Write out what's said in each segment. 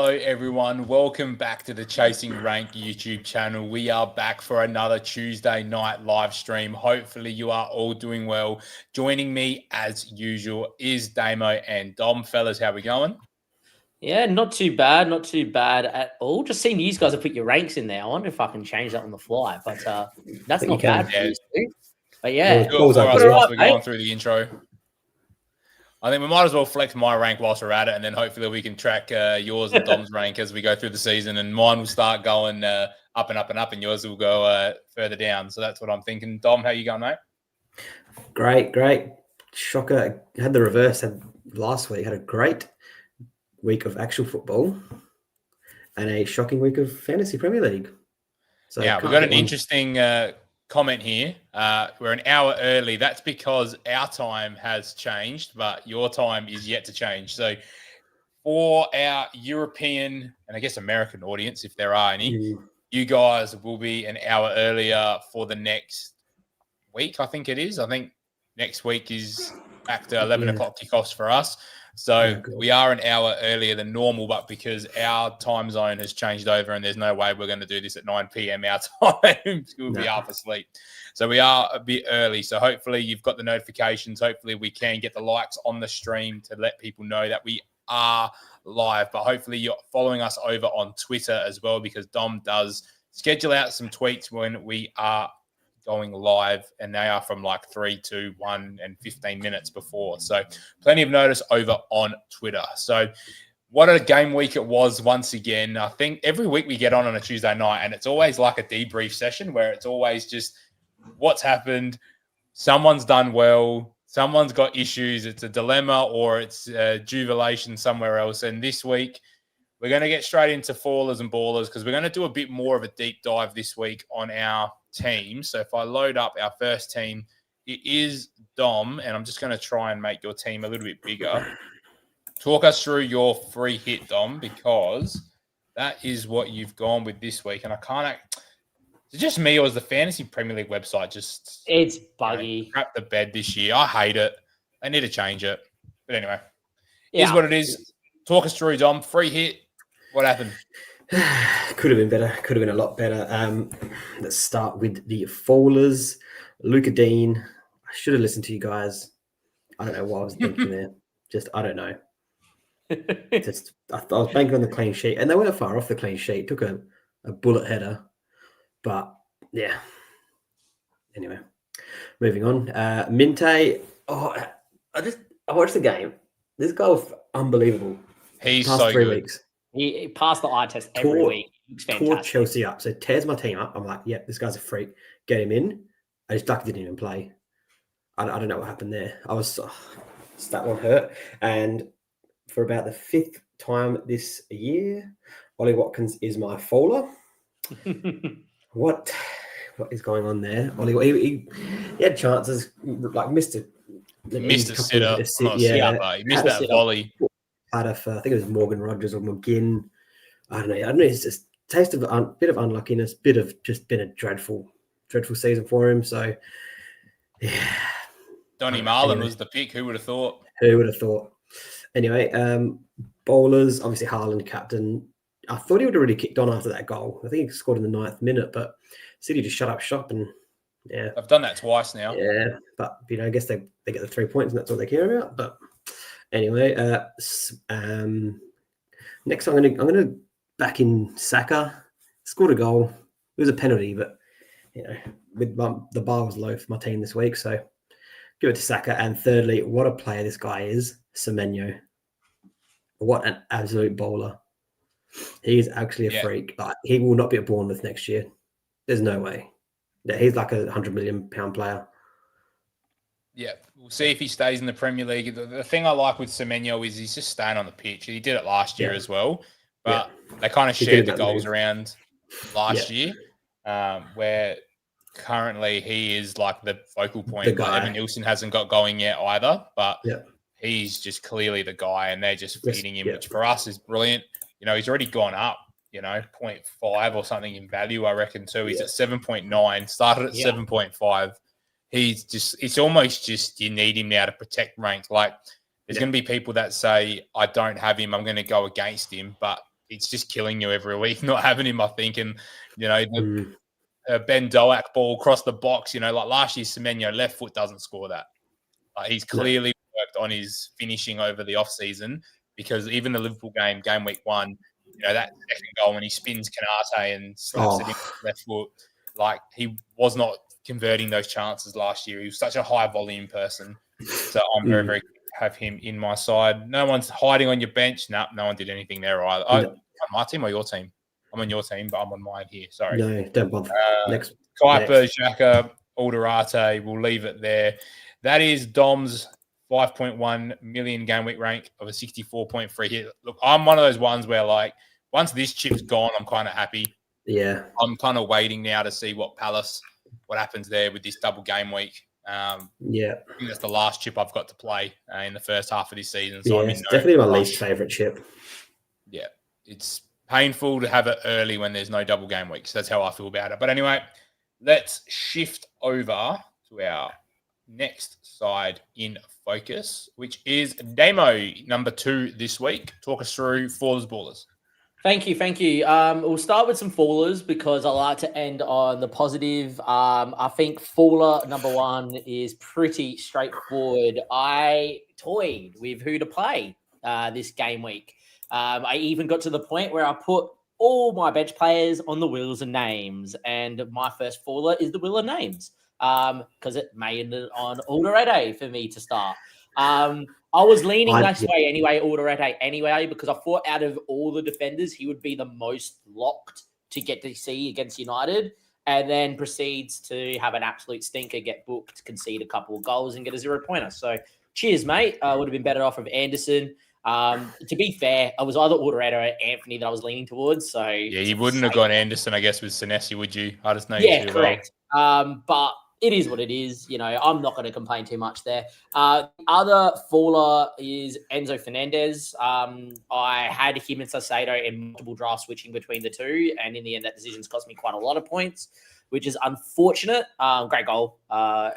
Hello, everyone. Welcome back to the Chasing Rank YouTube channel. We are back for another Tuesday night live stream. Hopefully, you are all doing well. Joining me, as usual, is Damo and Dom. Fellas, how we going? Yeah, not too bad. Not too bad at all. Just seeing you guys have put your ranks in there. I wonder if I can change that on the fly. But that's not bad for you two. But yeah, do it for us whilst we're going through the intro. I think we might as well flex my rank whilst we're at it, and then hopefully we can track yours and Dom's rank as we go through the season, and mine will start going up and up and up, and yours will go further down. So that's what I'm thinking. Dom, how you going, mate? Great. Shocker. Had the reverse. Had last week. Had a great week of actual football and a shocking week of fantasy Premier League. So yeah, we've got an interesting comment here. We're an hour early. That's because our time has changed, but your time is yet to change. So for our European and I guess American audience, if there are any, you guys will be an hour earlier for the next week, I think it is. I think next week is back to 11 o'clock kickoffs for us. So we are an hour earlier than normal, but because our time zone has changed over and there's no way we're going to do this at 9 p.m. our time, we'll be half asleep. So we are a bit early. So hopefully you've got the notifications. Hopefully we can get the likes on the stream to let people know that we are live. But hopefully you're following us over on Twitter as well, because Dom does schedule out some tweets when we are going live, and they are from like 3, 2, 1, and 15 minutes before. So plenty of notice over on Twitter. So what a game week it was once again. I think every week we get on a Tuesday night, and it's always like a debrief session where it's always just what's happened. Someone's done well. Someone's got issues. It's a dilemma or it's a jubilation somewhere else. And this week, we're going to get straight into fallers and ballers because we're going to do a bit more of a deep dive this week on our team. So if I load up our first team, it is Dom, and I'm just going to try and make your team a little bit bigger. Talk us through your free hit, Dom, because that is what you've gone with this week. And I can't. Is it just me, or is the Fantasy Premier League website just it's buggy? Crap the bed this year. I hate it. They need to change it. But anyway, here's what it is. Talk us through, Dom. Free hit. What happened? Could have been better. Could have been a lot better. Let's start with the fallers. Luca Dean. I should have listened to you guys. I don't know what I was thinking there. I don't know. I was banking on the clean sheet, and they weren't far off the clean sheet. Took a bullet header, but yeah. Anyway, moving on. Minte. I watched the game. This guy was unbelievable. He's so good. Weeks. He passed the eye test every week. Tore Chelsea up. So tears my team up. I'm like, yeah, this guy's a freak. Get him in. I just didn't even play. I don't know what happened there. That one hurt. And for about the 5th time this year, Ollie Watkins is my faller. What is going on there? Ollie, he had chances, like missed a sitter. He missed that volley. I think it was Morgan Rogers or McGinn. I don't know. It's just taste of a bit of unluckiness, bit of just been a dreadful season for him. So, yeah. Donny Marlin was the pick. Who would have thought? Anyway, bowlers, obviously Haaland, captain. I thought he would have really kicked on after that goal. I think he scored in the 9th minute, but City just shut up shop and yeah. I've done that twice now. Yeah, but I guess they get the 3 points and that's all they care about. But anyway, next I'm gonna back in Saka. Scored a goal. It was a penalty, but with the bar was low for my team this week, so give it to Saka. And thirdly, what a player this guy is, Semenyo. What an absolute bowler. He is actually a freak. Like, he will not be at Bournemouth next year. There's no way. Yeah, he's like a £100 million player. Yeah, we'll see if he stays in the Premier League. The thing I like with Semenyo is he's just staying on the pitch. He did it last year as well, but they kind of shared the goals around last year, where currently he is like the focal point. Like Evan Nilsson hasn't got going yet either, but he's just clearly the guy, and they're just feeding him, which for us is brilliant. He's already gone up, 0.5 or something in value, I reckon, too. He's at 7.9, started at 7.5. It's almost just you need him now to protect rank. Like, there's going to be people that say, I don't have him, I'm going to go against him. But it's just killing you every week not having him, I think. And, the Ben Doak ball across the box, like last year, Semenyo left foot doesn't score that. He's clearly worked on his finishing over the off-season, because even the Liverpool game week 1, that second goal when he spins Canate and slaps it in left foot, he was not converting those chances last year. He was such a high volume person. So I'm very, very good to have him in my side. No one's hiding on your bench. No one did anything there either. On my team or your team? I'm on your team, but I'm on mine here. Sorry. No, don't bother. Next. Kuiper, Xhaka, Alderete, we'll leave it there. That is Dom's 5.1 million game week rank of a 64.3 hit. Look, I'm one of those ones where, once this chip's gone, I'm kind of happy. Yeah. I'm kind of waiting now to see what happens there with this double game week. I think that's the last chip I've got to play in the first half of this season. So it's definitely my least favourite chip. Yeah, it's painful to have it early when there's no double game weeks. That's how I feel about it. But anyway, let's shift over to our next side in focus, which is Damo, number 2 this week. Talk us through Fallers Ballers. Thank you. We'll start with some fallers because I like to end on the positive. I think faller number 1 is pretty straightforward. I toyed with who to play this game week. I even got to the point where I put all my bench players on the wheels of names, and my first faller is the wheel of names because it made it on Alderete for me to start. I was leaning this way anyway, Alderete anyway, because I thought out of all the defenders, he would be the most locked to get DC against United, and then proceeds to have an absolute stinker, get booked, concede a couple of goals, and get a 0-pointer. So cheers, mate. I would have been better off of Anderson. To be fair, I was either Alderete or Anthony that I was leaning towards. So yeah, you wouldn't have gone Anderson, I guess, with Senesi, would you? I just know you too correct. Well. But it is what it is. I'm not going to complain too much there. Other faller is Enzo Fernandez. I had him and Salcedo in multiple drafts switching between the two. And in the end, that decision's cost me quite a lot of points, which is unfortunate. Great goal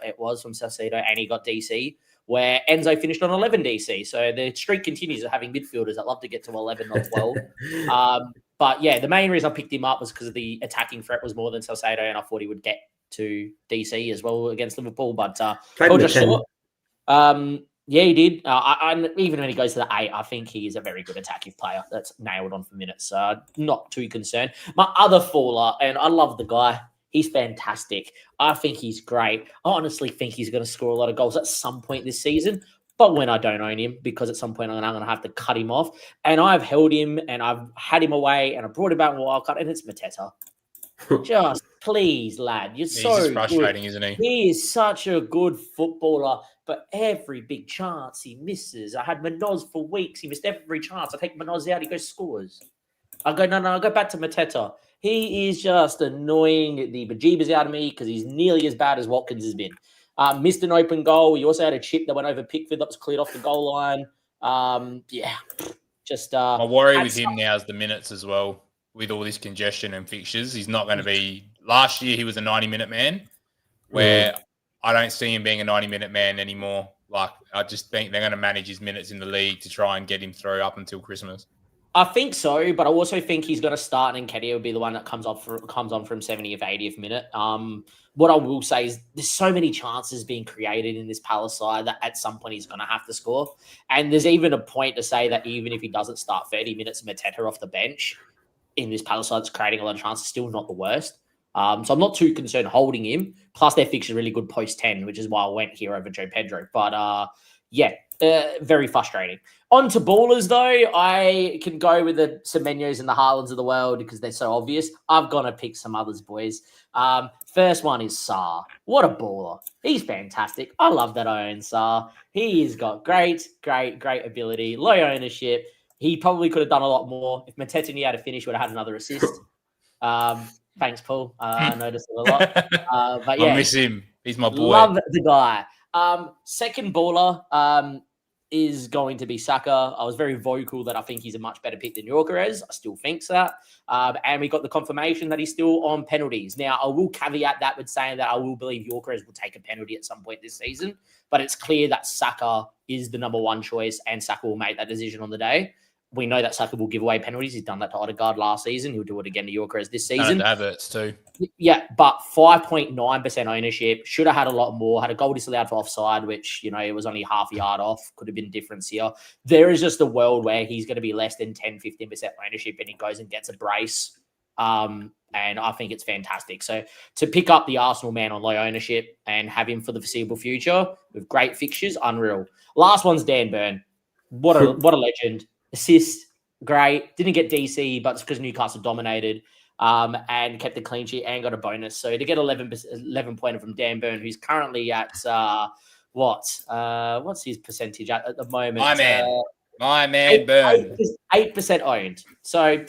it was from Salcedo, and he got DC, where Enzo finished on 11 DC. So the streak continues of having midfielders that love to get to 11, not 12. But yeah, the main reason I picked him up was because of the attacking threat was more than Salcedo, and I thought he would get to DC as well against Liverpool, but just short. Yeah, he did. I even when he goes to the 8, I think he is a very good attacking player. That's nailed on for minutes. So not too concerned. My other faller, and I love the guy. He's fantastic. I think he's great. I honestly think he's going to score a lot of goals at some point this season. But when I don't own him, because at some point I'm going to have to cut him off. And I've held him, and I've had him away, and I brought him back in wildcard, and it's Mateta. Just please, lad. You're so just frustrating, good. Isn't he? He is such a good footballer, but every big chance he misses. I had Manoz for weeks. He missed every chance. I take Manoz out, he goes scores. I go, no, I go back to Mateta. He is just annoying the bejeebers out of me because he's nearly as bad as Watkins has been. Missed an open goal. He also had a chip that went over Pickford that was cleared off the goal line. Just my worry with him now is the minutes as well. With all this congestion and fixtures, he's not going to be. Last year, he was a 90-minute man, where I don't see him being a 90-minute man anymore. I just think they're going to manage his minutes in the league to try and get him through up until Christmas. I think so, but I also think he's going to start, and Nketiah will be the one that comes on from 70th, 80th minute. What I will say is there's so many chances being created in this Palace side that at some point he's going to have to score. And there's even a point to say that even if he doesn't start 30 minutes, Mateta off the bench in this Palace side that's creating a lot of chances, still not the worst. So I'm not too concerned holding him. Plus, their fixture really good post-10, which is why I went here over Joe Pedro. But very frustrating. On to ballers, though. I can go with the Semenyos and the Haalands of the world because they're so obvious. I've got to pick some others, boys. First one is Sarr. What a baller. He's fantastic. I love that I own Sarr. He's got great ability, low ownership. He probably could have done a lot more. If Mateta knew how to finish, would have had another assist. Thanks, Paul. I noticed it a lot. But yeah, I miss him. He's my boy. Love the guy. Second baller is going to be Saka. I was very vocal that I think he's a much better pick than Gyökeres. I still think so. And we got the confirmation that he's still on penalties. Now, I will caveat that with saying that I will believe Gyökeres will take a penalty at some point this season. But it's clear that Saka is the number one choice, and Saka will make that decision on the day. we know that Saka will give away penalties. He's done that to Odegaard last season. He'll do it again to Gyökeres this season. Done it to Havertz too. Yeah, but 5.9% ownership. Should have had a lot more. Had a goal disallowed for offside, which, it was only half a yard off. Could have been a difference here. There is just a world where he's going to be less than 10, 15% ownership and he goes and gets a brace. And I think it's fantastic. So to pick up the Arsenal man on low ownership and have him for the foreseeable future with great fixtures, unreal. Last one's Dan Burn. What a legend. Assist, great. Didn't get DC, but it's because Newcastle dominated. And kept the clean sheet and got a bonus. So to get 11 pointer from Dan Burn, who's currently at what's his percentage at the moment? My man Burn. 8% owned. So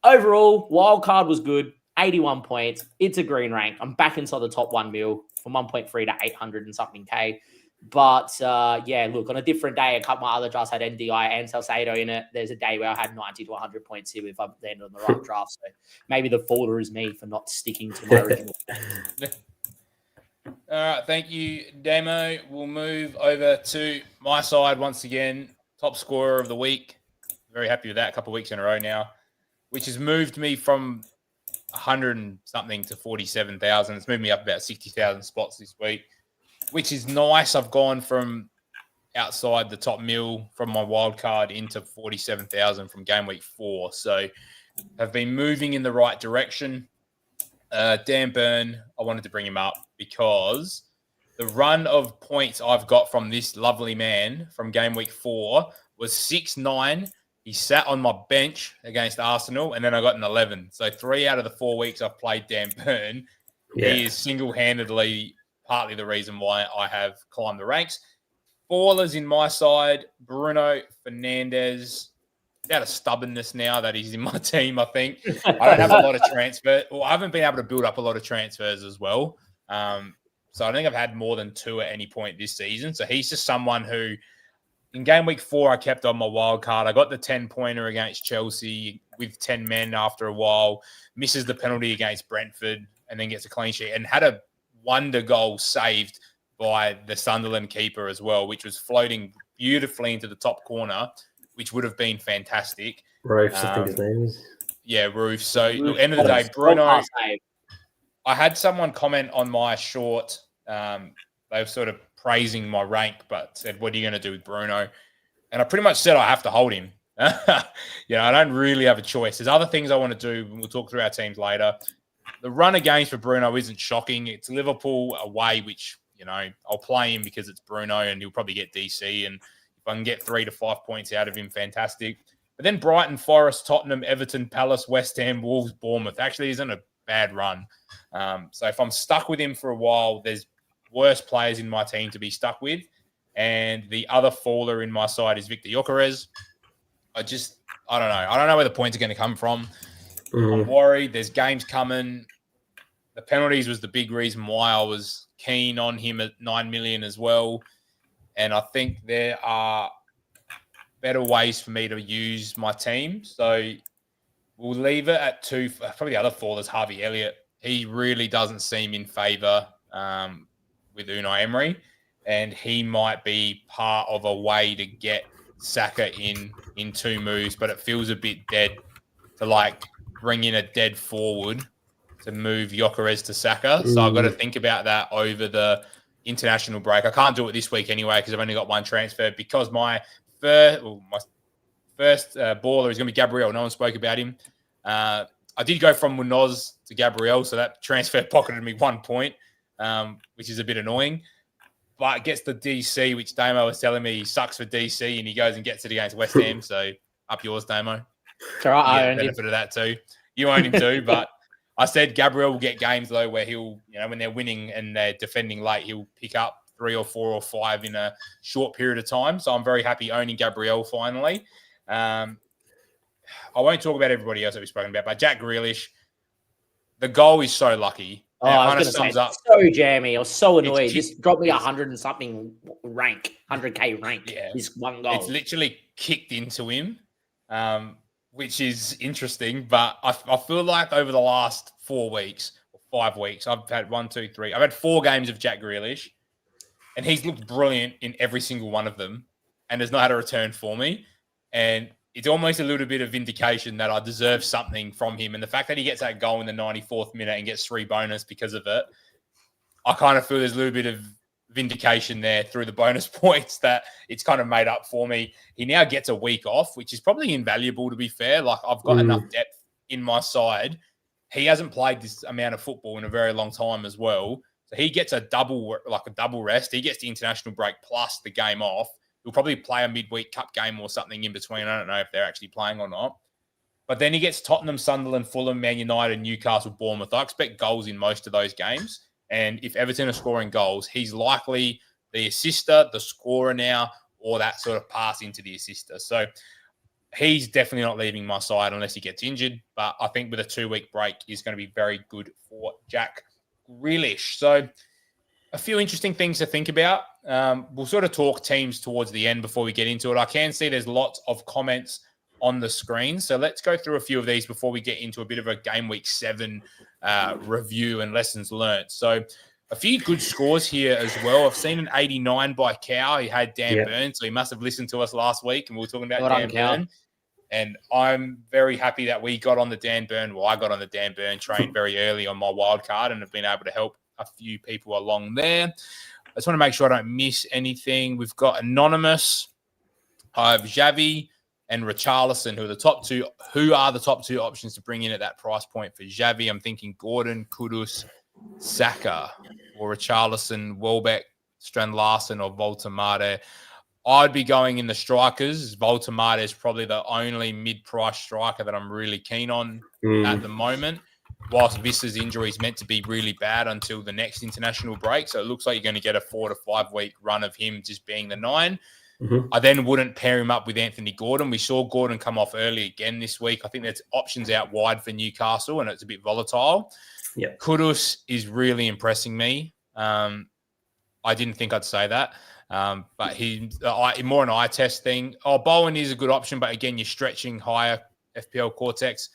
overall, wild card was good. 81 points. It's a green rank. I'm back inside the top 1 mil from 1.3 to 800 and something K. But look, on a different day, a couple of my other drafts had NDI and Salcedo in it. There's a day where I had 90 to 100 points here if I landed on the right draft. So maybe the faller is me for not sticking to my original. All right, thank you, Damo. We'll move over to my side once again. Top scorer of the week. Very happy with that. A couple of weeks in a row now, which has moved me from 100 and something to 47,000. It's moved me up about 60,000 spots this week, which is nice. I've gone from outside the top mil from my wild card into 47,000 from game week 4. So I've been moving in the right direction. Dan Burn, I wanted to bring him up because the run of points I've got from this lovely man from game week 4 was 6-9. He sat on my bench against Arsenal, and then I got an 11. So 3 out of the 4 weeks I've played Dan Burn. Yeah. He is single-handedly partly the reason why I have climbed the ranks. Ballers in my side, Bruno Fernandes. Out of stubbornness now that he's in my team, I think. I don't have a lot of transfer. Well, I haven't been able to build up a lot of transfers as well. So I think I've had more than 2 at any point this season. So he's just someone who, in game week 4, I kept on my wild card. I got the 10-pointer against Chelsea with 10 men after a while, misses the penalty against Brentford, and then gets a clean sheet, and had a wonder goal saved by the Sunderland keeper as well, which was floating beautifully into the top corner, which would have been fantastic. Roof, I think his name is. Yeah, Roof. So, at the end of the day, Bruno, I had someone comment on my short. They were sort of praising my rank, but said, what are you going to do with Bruno? And I pretty much said I have to hold him. I don't really have a choice. There's other things I want to do. We'll talk through our teams later. The run of games for Bruno isn't shocking. It's Liverpool away, which, I'll play him because it's Bruno and he'll probably get DC. And if I can get 3 to 5 points out of him, fantastic. But then Brighton, Forest, Tottenham, Everton, Palace, West Ham, Wolves, Bournemouth actually isn't a bad run. So if I'm stuck with him for a while, there's worse players in my team to be stuck with. And the other faller in my side is Victor Gyökeres. I don't know. I don't know where the points are going to come from. I'm worried. There's games coming. The penalties was the big reason why I was keen on him at 9 million as well. And I think there are better ways for me to use my team. So we'll leave it at 2. Probably the other fall is Harvey Elliott. He really doesn't seem in favour with Unai Emery. And he might be part of a way to get Saka in 2 moves, but it feels a bit dead to bring in a dead forward to move Gyökeres to Saka. So I've got to think about that over the international break. I can't do it this week anyway because I've only got 1 transfer because my first baller is going to be Gabriel. No one spoke about him. I did go from Munoz to Gabriel, so that transfer pocketed me 1 point, which is a bit annoying. But it gets the DC, which Damo was telling me he sucks for DC, and he goes and gets it against West Ham. So up yours, Damo. All right, I owned benefit of that too. You own him too, but I said Gabriel will get games though where he'll, when they're winning and they're defending late, he'll pick up 3 or 4 or 5 in a short period of time. So I'm very happy owning Gabriel finally. I won't talk about everybody else that we've spoken about, but Jack Grealish, the goal is so lucky. Oh, I was going to say, so jammy. I was so annoyed. Just dropped me 100 and something rank, 100K rank. Yeah. This one goal. It's literally kicked into him, which is interesting. But I feel like over the last 4 weeks or 5 weeks, I've had 1, 2, 3. I've had 4 games of Jack Grealish, and he's looked brilliant in every single one of them, and has not had a return for me. And it's almost a little bit of vindication that I deserve something from him. And the fact that he gets that goal in the 94th minute and gets 3 bonus because of it, I kind of feel there's a little bit of vindication there through the bonus points that it's kind of made up for me. He now gets a week off, which is probably invaluable, to be fair. Like, I've got enough depth in my side. He hasn't played this amount of football in a very long time as well. So he gets a double rest. He gets the international break plus the game off. He'll probably play a midweek cup game or something in between. I don't know if they're actually playing or not. But then he gets Tottenham, Sunderland, Fulham, Man United, Newcastle, Bournemouth. I expect goals in most of those games. And if Everton are scoring goals, he's likely the assister, the scorer now, or that sort of pass into the assister. So he's definitely not leaving my side unless he gets injured. But I think with a 2-week break, he's going to be very good for Jack Grealish. So a few interesting things to think about. We'll sort of talk teams towards the end before we get into it. I can see there's lots of comments on the screen. So let's go through a few of these before we get into a bit of a Game Week 7 review and lessons learned. So a few good scores here as well. I've seen an 89 by Cow. He had Dan Burn, so he must have listened to us last week, and we were talking about Dan Burn. And I'm very happy that we got on the Dan Burn. Well, I got on the Dan Burn train very early on my wild card and have been able to help a few people along there. I just want to make sure I don't miss anything. We've got Anonymous. I have Xavi and Richarlison, who are the top two. Who are the top 2 options to bring in at that price point for Xavi? I'm thinking Gordon, Kudus, Saka, or Richarlison, Welbeck, Strand-Larsen, or Voltemade. I'd be going in the strikers. Voltemade is probably the only mid-price striker that I'm really keen on at the moment. Whilst Vissa's injury is meant to be really bad until the next international break. So it looks like you're going to get a 4 to 5 week run of him just being the 9. I then wouldn't pair him up with Anthony Gordon. We saw Gordon come off early again this week. I think there's options out wide for Newcastle, and it's a bit volatile. Yeah, Kudus is really impressing me. I didn't think I'd say that, but he's more an eye test thing. Bowen is a good option, but again, you're stretching higher FPL Cortex.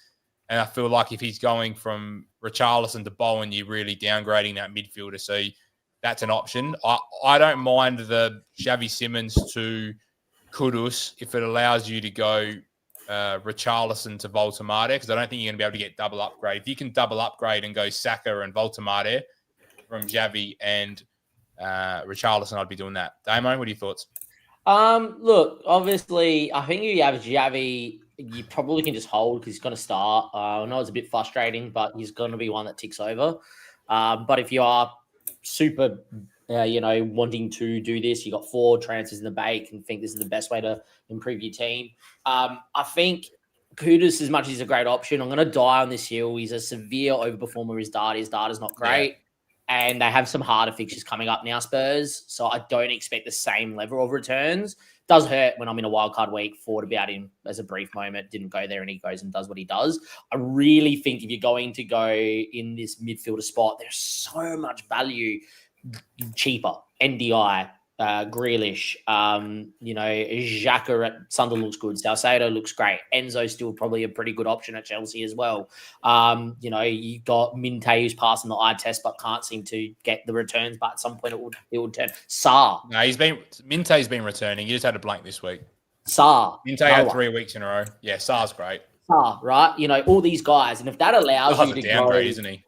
And I feel like if he's going from Richarlison to Bowen, you're really downgrading that midfielder. So that's an option. I don't mind the Xavi Simons to Kudus if it allows you to go Richarlison to Voltemade, because I don't think you're going to be able to get double upgrade. If you can double upgrade and go Saka and Voltemade from Xavi and Richarlison, I'd be doing that. Damo, what are your thoughts? Look, obviously, I think you have Xavi, you probably can just hold because he's going to start. I know it's a bit frustrating, but he's going to be one that ticks over. But if you are super, wanting to do this, you got 4 transfers in the bank and think this is the best way to improve your team. I think Kudus, as much as he's a great option, I'm going to die on this hill. He's a severe overperformer. His data's not great. Yeah. And they have some harder fixtures coming up now, Spurs. So I don't expect the same level of returns. Does hurt when I'm in a wildcard week. Thought about him as a brief moment. Didn't go there, and he goes and does what he does. I really think if you're going to go in this midfielder spot, there's so much value cheaper. NDI, Grealish, Xhaka at Sunderland looks good. Salcedo looks great. Enzo's still probably a pretty good option at Chelsea as well. You got Minte who's passing the eye test but can't seem to get the returns, but at some point it would turn. Sarr. No, Minte's been returning. He just had a blank this week. Sarr. Minte had 3 weeks in a row. Yeah, Sarr's great. Sarr, right? All these guys. And if that allows you to downgrade, isn't he?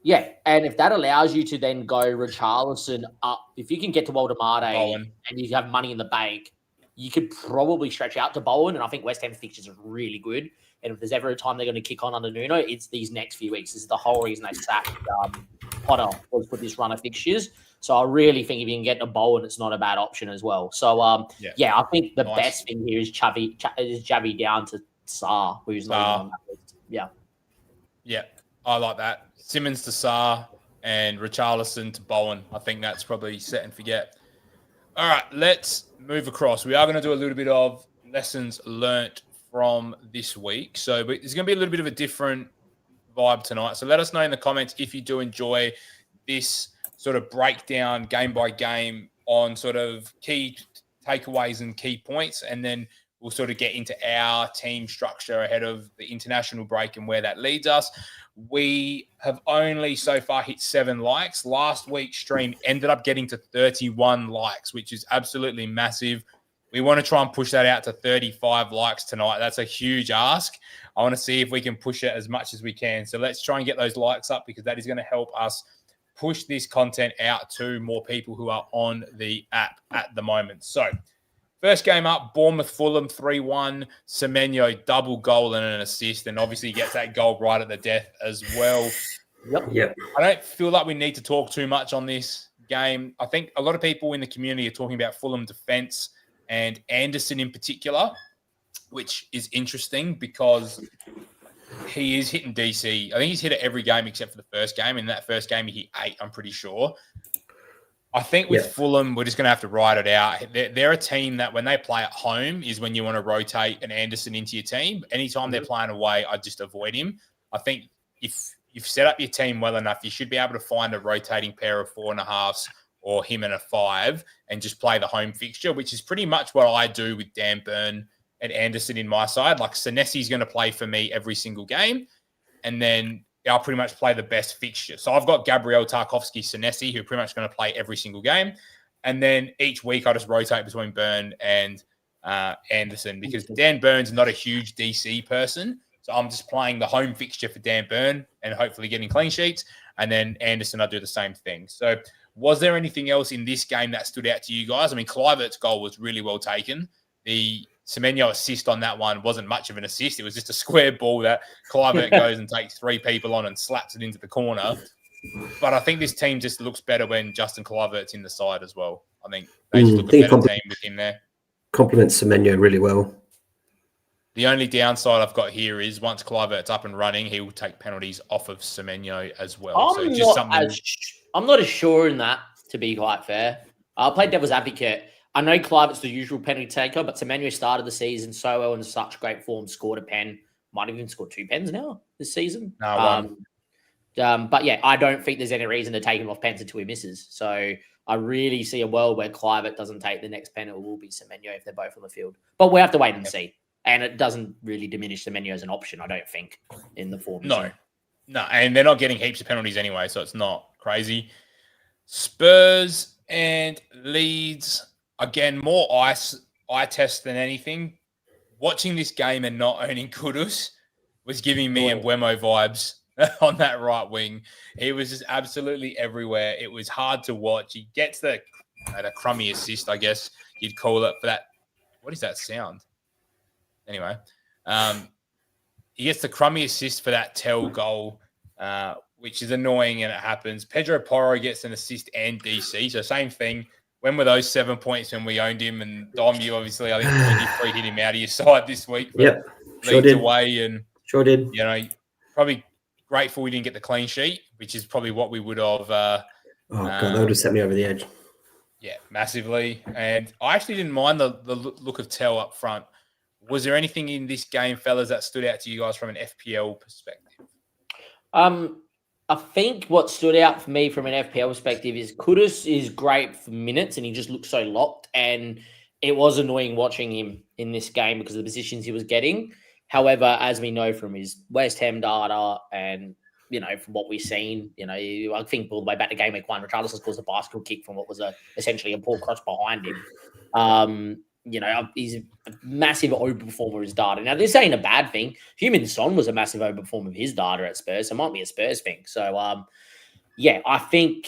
Yeah, and if that allows you to then go Richarlison up, if you can get to Voltemade and you have money in the bank, you could probably stretch out to Bowen. And I think West Ham fixtures are really good. And if there's ever a time they're going to kick on under Nuno, it's these next few weeks. This is the whole reason they sacked Potter, was for this run of fixtures. So I really think if you can get to Bowen, it's not a bad option as well. So, I think the best thing here is Xavi down to Sarr, who's not on that list. Yeah. Yeah, I like that. Simmons to Sarr and Richarlison to Bowen. I think that's probably set and forget. All right, let's move across. We are going to do a little bit of lessons learnt from this week. So there's going to be a little bit of a different vibe tonight. So let us know in the comments if you do enjoy this sort of breakdown game by game on sort of key takeaways and key points. And then we'll sort of get into our team structure ahead of the international break and where that leads us. We have only so far hit 7 likes. Last week's stream ended up getting to 31 likes, which is absolutely massive. We want to try and push that out to 35 likes tonight. That's a huge ask. I want to see if we can push it as much as we can. So let's try and get those likes up because that is going to help us push this content out to more people who are on the app at the moment. So first game up, Bournemouth Fulham 3-1. Semenyo double goal and an assist, and obviously gets that goal right at the death as well. Yep. I don't feel like we need to talk too much on this game. I think a lot of people in the community are talking about Fulham defense and Anderson in particular, which is interesting because he is hitting DC. I think he's hit it every game except for the first game. In that first game, he hit 8, I'm pretty sure. I think with Fulham, we're just going to have to ride it out. They're a team that when they play at home is when you want to rotate an Anderson into your team. Anytime they're playing away, I just avoid him. I think if you've set up your team well enough, you should be able to find a rotating pair of 4.5s or him and a 5 and just play the home fixture, which is pretty much what I do with Dan Burn and Anderson in my side. Like Senesi's going to play for me every single game. And then I'll pretty much play the best fixture. So I've got Gabriel Tarkovsky, Senesi, who are pretty much going to play every single game. And then each week I just rotate between Burn and Anderson because Dan Burn's not a huge DC person. So I'm just playing the home fixture for Dan Burn and hopefully getting clean sheets. And then Anderson, I do the same thing. So was there anything else in this game that stood out to you guys? I mean, Kluivert's goal was really well taken. The Semenyo assist on that one wasn't much of an assist. It was just a square ball that Kluivert goes and takes 3 people on and slaps it into the corner. But I think this team just looks better when Justin Kluivert's in the side as well. I think they just look a better team with him there. Complements Semenyo really well. The only downside I've got here is once Kluivert's up and running, he will take penalties off of Semenyo as well. I'm not as sure in that, to be quite fair. I'll play devil's advocate. I know Kluivert's the usual penalty taker, but Semenyo started the season so well in such great form, scored a pen, might have even scored 2 pens now this season. No, but yeah, I don't think there's any reason to take him off pens until he misses. So I really see a world where Kluivert doesn't take the next pen. It will be Semenyo if they're both on the field. But we have to wait and see. And it doesn't really diminish Semenyo as an option, I don't think, in the form. No, and they're not getting heaps of penalties anyway, so it's not crazy. Spurs and Leeds, again, more eye test than anything. Watching this game and not owning Kudus was giving me Mbeumo vibes on that right wing. He was just absolutely everywhere. It was hard to watch. He gets the crummy assist, I guess you'd call it, for that. What is that sound? Anyway, he gets the crummy assist for that Tell goal, which is annoying, and it happens. Pedro Porro gets an assist and DC, so same thing. When were those 7 points when we owned him? And Dom, you obviously, I think you 3 hit him out of your side this week. Yep, sure did. Away and sure did. You know, probably grateful we didn't get the clean sheet, which is probably what we would have. God, that would have set me over the edge. Yeah, massively. And I actually didn't mind the look of Tell up front. Was there anything in this game, fellas, that stood out to you guys from an FPL perspective? I think what stood out for me from an FPL perspective is Kudus is great for minutes and he just looks so locked. And it was annoying watching him in this game because of the positions he was getting. However, as we know from his West Ham data and, you know, from what we've seen, you know, I think all the way back to game week 1, Richarlison scores a bicycle kick from what was essentially a poor cross behind him. You know, he's a massive overperformer of his data. Now, this ain't a bad thing. Heung-min Son was a massive overperformer of his data at Spurs. So it might be a Spurs thing. So, yeah, I think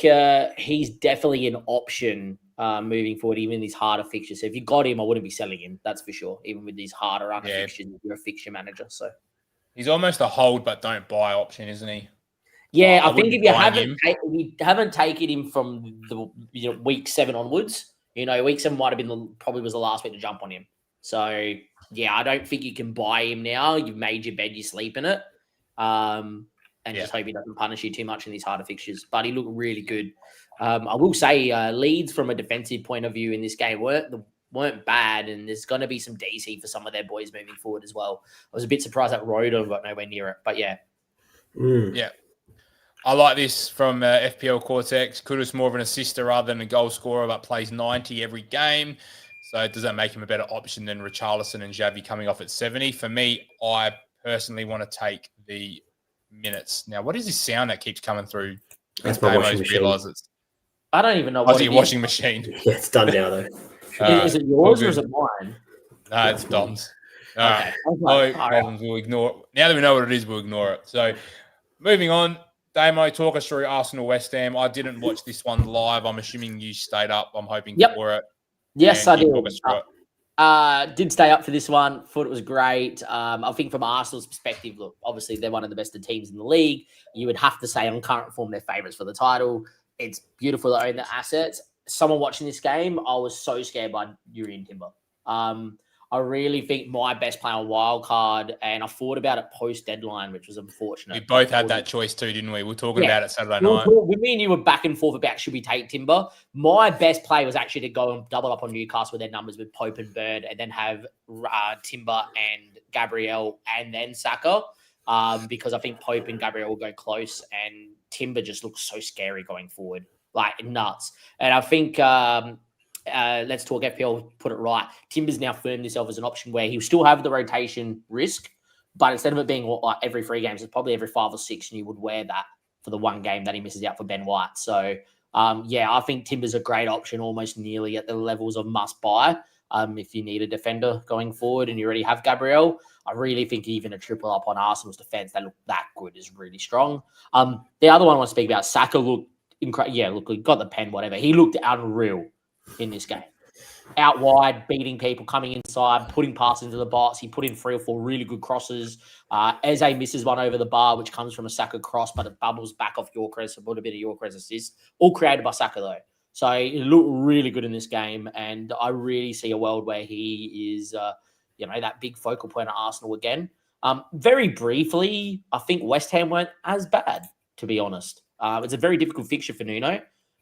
he's definitely an option moving forward, even in these harder fixtures. So if you got him, I wouldn't be selling him. That's for sure. Even with these harder fixtures, if you're a fixture manager. So he's almost a hold but don't buy option, isn't he? Yeah, I think if you haven't taken him from the week 7 onwards, you know, week 7 might have been probably was the last week to jump on him. So yeah, I don't think you can buy him now. You've made your bed, you sleep in it, and just hope he doesn't punish you too much in these harder fixtures. But he looked really good. I will say Leeds from a defensive point of view in this game weren't bad, and there's going to be some DC for some of their boys moving forward as well. I was a bit surprised that Rodon got nowhere near it, but yeah. Yeah. I like this from FPL Cortex. Kudus more of an assister rather than a goal scorer, but plays 90 every game. So does that make him a better option than Richarlison and Xavi coming off at 70? For me, I personally want to take the minutes. Now, what is this sound that keeps coming through? That's my washing machine. I don't even know what it is. Washing machine. Yeah, it's done now, though. Is it yours or is it mine? No, it's Dom's. All Okay. right. No problems. We'll ignore it. Now that we know what it is, we'll ignore it. So, moving on, Damo, talk us through Arsenal West Ham. I didn't watch this one live. I'm assuming you stayed up. I'm hoping for it. Yes, I did. Talk us through it. Did stay up for this one. Thought it was great. I think from Arsenal's perspective, look, obviously they're one of the best teams in the league. You would have to say on current form they're favourites for the title. It's beautiful to own the assets. Someone watching this game, I was so scared by Urian Timber. I really think my best player on wildcard, and I thought about it post-deadline, which was unfortunate. We both had that choice too, didn't we? We were talking about it Saturday night. Me and you were back and forth about should we take Timber. My best play was actually to go and double up on Newcastle with their numbers with Pope and Bird, and then have Timber and Gabriel and then Saka, because I think Pope and Gabriel will go close, and Timber just looks so scary going forward, like nuts. And I think... let's talk FPL, put it right. Timber's now firmed himself as an option where he'll still have the rotation risk, but instead of it being like every 3 games, it's probably every 5 or 6, and you would wear that for the one game that he misses out for Ben White. So, I think Timber's a great option, almost nearly at the levels of must buy. If you need a defender going forward and you already have Gabriel, I really think even a triple up on Arsenal's defense that look that good is really strong. The other one I want to speak about, Saka looked incredible. Yeah, look, he got the pen, whatever. He looked unreal in this game. Out wide, beating people, coming inside, putting passes into the box. He put in 3 or 4 really good crosses. Eze misses one over the bar, which comes from a Saka cross, but it bubbles back off Yorkeres, a little bit of Yorkeres assist. All created by Saka, though. So it looked really good in this game, and I really see a world where he is, that big focal point at Arsenal again. Very briefly, I think West Ham weren't as bad, to be honest. It's a very difficult fixture for Nuno.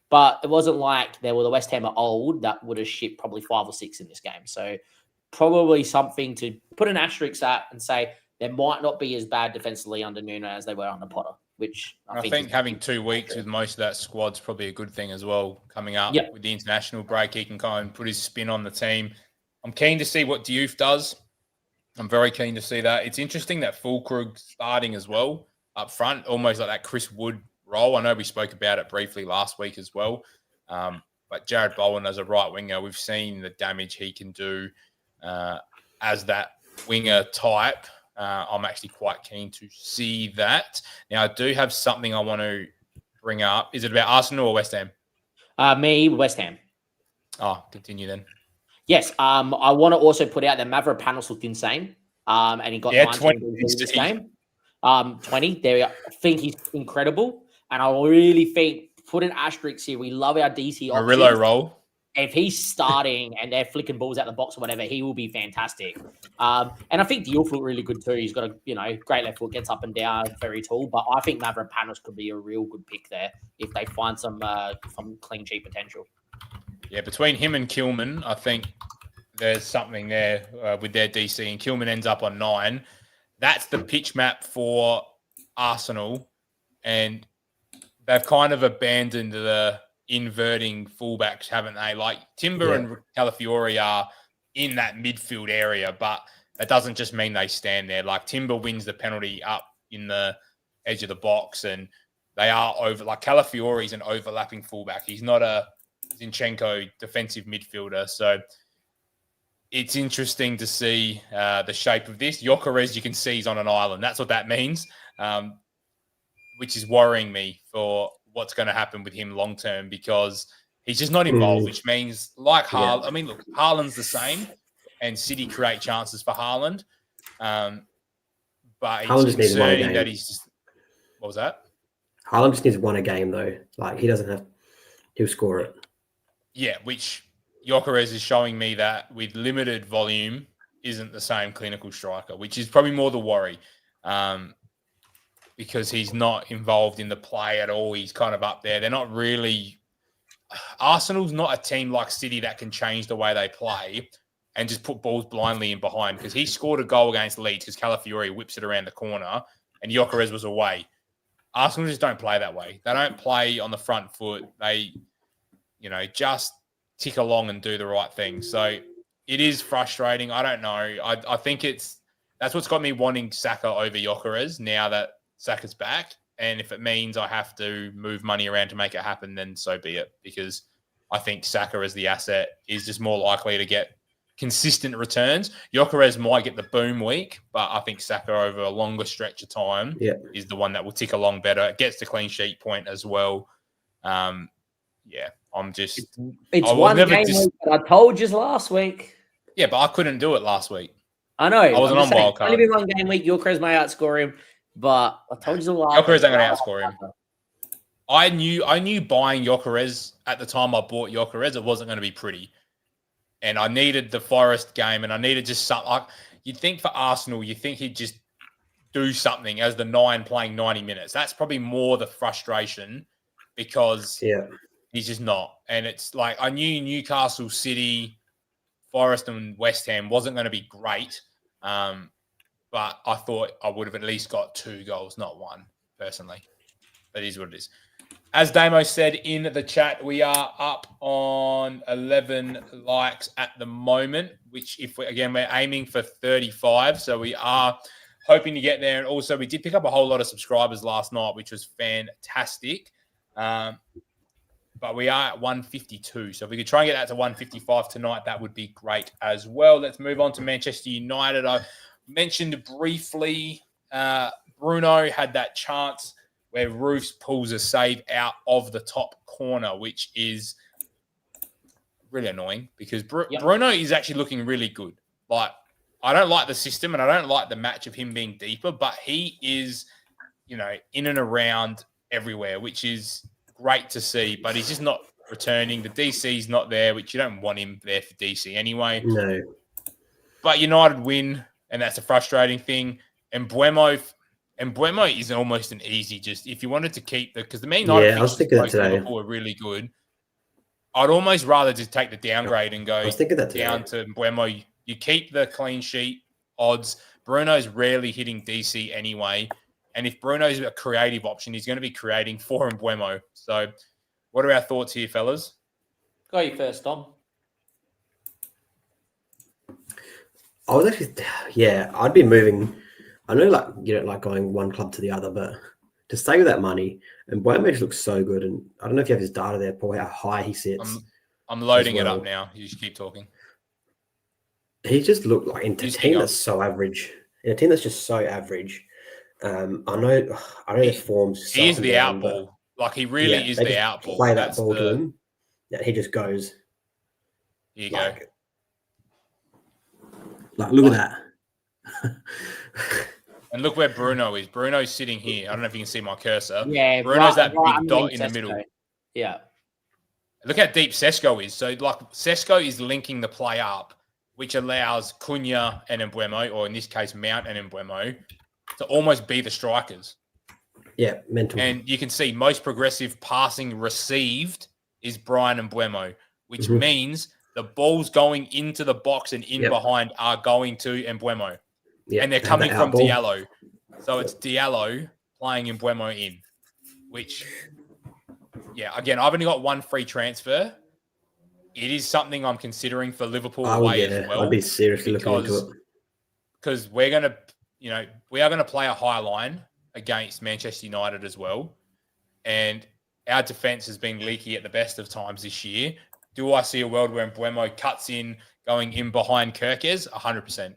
But it wasn't like they were the West Ham of old that would have shipped probably 5 or 6 in this game. So probably something to put an asterisk at and say they might not be as bad defensively under Nuno as they were under Potter, which I think having 2 weeks with most of that squad's probably a good thing as well. Coming up with the international break, he can kind of put his spin on the team. I'm keen to see what Diouf does. I'm very keen to see that. It's interesting that Fulkrug starting as well up front, almost like that Chris Wood role. I know we spoke about it briefly last week as well. But Jared Bowen as a right winger, we've seen the damage he can do as that winger type. I'm actually quite keen to see that. Now, I do have something I want to bring up. Is it about Arsenal or West Ham? Me, West Ham. Oh, continue then. Yes. I want to also put out that Mavropanos looked insane. And he got 20 in this game. 20. I think he's incredible. And I really think, put an asterisk here, we love our DC options. Murillo role. If he's starting and they're flicking balls out the box or whatever, he will be fantastic. And I think Diouf looked really good too. He's got a great left foot, gets up and down, very tall. But I think Mavropanos could be a real good pick there if they find some clean sheet potential. Yeah, between him and Kilman, I think there's something there with their DC. And Kilman ends up on 9. That's the pitch map for Arsenal. And they've kind of abandoned the inverting fullbacks, haven't they? Like Timber and Calafiori are in that midfield area, but that doesn't just mean they stand there. Like Timber wins the penalty up in the edge of the box, and they are over. Like Calafiori's an overlapping fullback. He's not a Zinchenko defensive midfielder. So it's interesting to see the shape of this. Gyökeres, you can see, is on an island. That's what that means. Which is worrying me for what's going to happen with him long term because he's just not involved, which means like Haaland. I mean, look, Haaland's the same, and City create chances for Haaland. But it's concerning that he's just. What was that? Haaland just needs 1 a game though. Like he'll score it. Yeah, which Gyökeres is showing me that with limited volume isn't the same clinical striker, which is probably more the worry. Because he's not involved in the play at all. He's kind of up there. They're not really... Arsenal's not a team like City that can change the way they play and just put balls blindly in behind because he scored a goal against Leeds because Calafiori whips it around the corner and Gyökeres was away. Arsenal just don't play that way. They don't play on the front foot. They, just tick along and do the right thing. So it is frustrating. I don't know. I think that's what's got me wanting Saka over Gyökeres now that Saka's back, and if it means I have to move money around to make it happen, then so be it. Because I think Saka as the asset is just more likely to get consistent returns. Gyökeres might get the boom week, but I think Saka over a longer stretch of time is the one that will tick along better. It gets the clean sheet point as well. I'm just... It's one game week, but I told you last week. Yeah, but I couldn't do it last week. I know. I wasn't on wildcard. Only been one game week. Gyökeres may outscore him, but I told you last Gyökeres ain't going to outscore him. I knew buying Gyökeres at the time I bought Gyökeres, it wasn't going to be pretty. And I needed the Forest game, and I needed just something. Like, you'd think for Arsenal, you think he'd just do something as the 9 playing 90 minutes. That's probably more the frustration because he's just not. And it's like I knew Newcastle, City, Forest, and West Ham wasn't going to be great, but I thought I would have at least got 2 goals, not 1, personally. But it is what it is. As Damo said in the chat, we are up on 11 likes at the moment, which we're aiming for 35. So we are hoping to get there. And also we did pick up a whole lot of subscribers last night, which was fantastic. But we are at 152. So if we could try and get that to 155 tonight, that would be great as well. Let's move on to Manchester United. I mentioned briefly Bruno had that chance where Roofs pulls a save out of the top corner, which is really annoying because Bruno is actually looking really good. Like, I don't like the system and I don't like the match of him being deeper, but he is, in and around everywhere, which is great to see, but he's just not returning. The DC's not there, which you don't want him there for DC anyway. No. But United win, and that's a frustrating thing. And Mbeumo is almost an easy, just if you wanted to keep because the Man United fixtures Liverpool are really good. I'd almost rather just take the downgrade and go down to Mbeumo. You keep the clean sheet odds. Bruno's rarely hitting DC anyway. And if Bruno's a creative option, he's going to be creating for Mbeumo. So what are our thoughts here, fellas? Go you first, Tom. I was actually, I'd be moving. I know, like, you don't like going one club to the other, but to stay with that money, and Mbeumo just looks so good. And I don't know if you have his data there, Paul, how high he sits. I'm loading it up now. You just keep talking. He just looked like in a team that's so average. In a team that's just so average. I know his form's. He is the outball. Like, he really is the outball. Play that ball to him. Yeah, he just goes. Here you go. Like, look at that. And look where Bruno is. Bruno's sitting here. I don't know if you can see my cursor. Yeah, Bruno's that big dot in the middle. Yeah. Look how deep Sesko is. So, like, Sesko is linking the play up, which allows Cunha and Mbeumo, or in this case, Mount and Mbeumo, to almost be the strikers. Yeah, mental. And you can see most progressive passing received is Brian Mbeumo, which means the balls going into the box and in behind are going to Mbeumo. Yep. And they're coming from Diallo. So it's Diallo playing Mbeumo in, which, again, I've only got 1 free transfer. It is something I'm considering for Liverpool away as well. I'd be seriously looking into it. Because we're going to, we are going to play a high line against Manchester United as well. And our defense has been leaky at the best of times this year. Do I see a world where Mbeumo cuts in, going in behind Kirkes? 100%.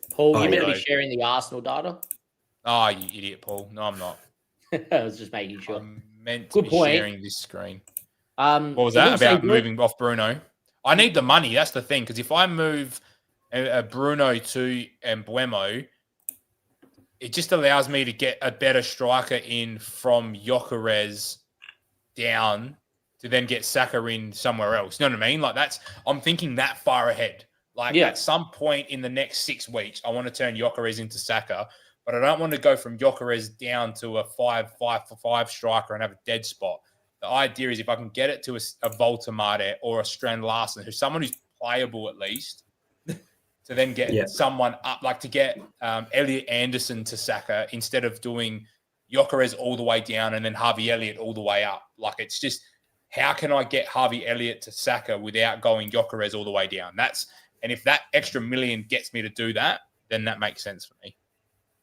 Paul, you meant to be sharing the Arsenal data? Oh, you idiot, Paul. No, I'm not. I was just making sure. I'm meant to be sharing this screen. What was that about moving off Bruno? I need the money. That's the thing. Because if I move Bruno to Mbeumo, it just allows me to get a better striker in from Gyökeres down to then get Saka in somewhere else. You know what I mean? Like, I'm thinking that far ahead. Like, at some point in the next 6 weeks, I want to turn Gyökeres into Saka, but I don't want to go from Gyökeres down to a 5-5-for-5 striker and have a dead spot. The idea is if I can get it to a Voltemade or a Strand Larsen, who's someone who's playable at least, to then get someone up, like to get Elliot Anderson to Saka instead of doing Gyökeres all the way down and then Harvey Elliott all the way up. Like, it's just, how can I get Harvey Elliott to Saka without going Gyökeres all the way down? And if that extra $1 million gets me to do that, then that makes sense for me.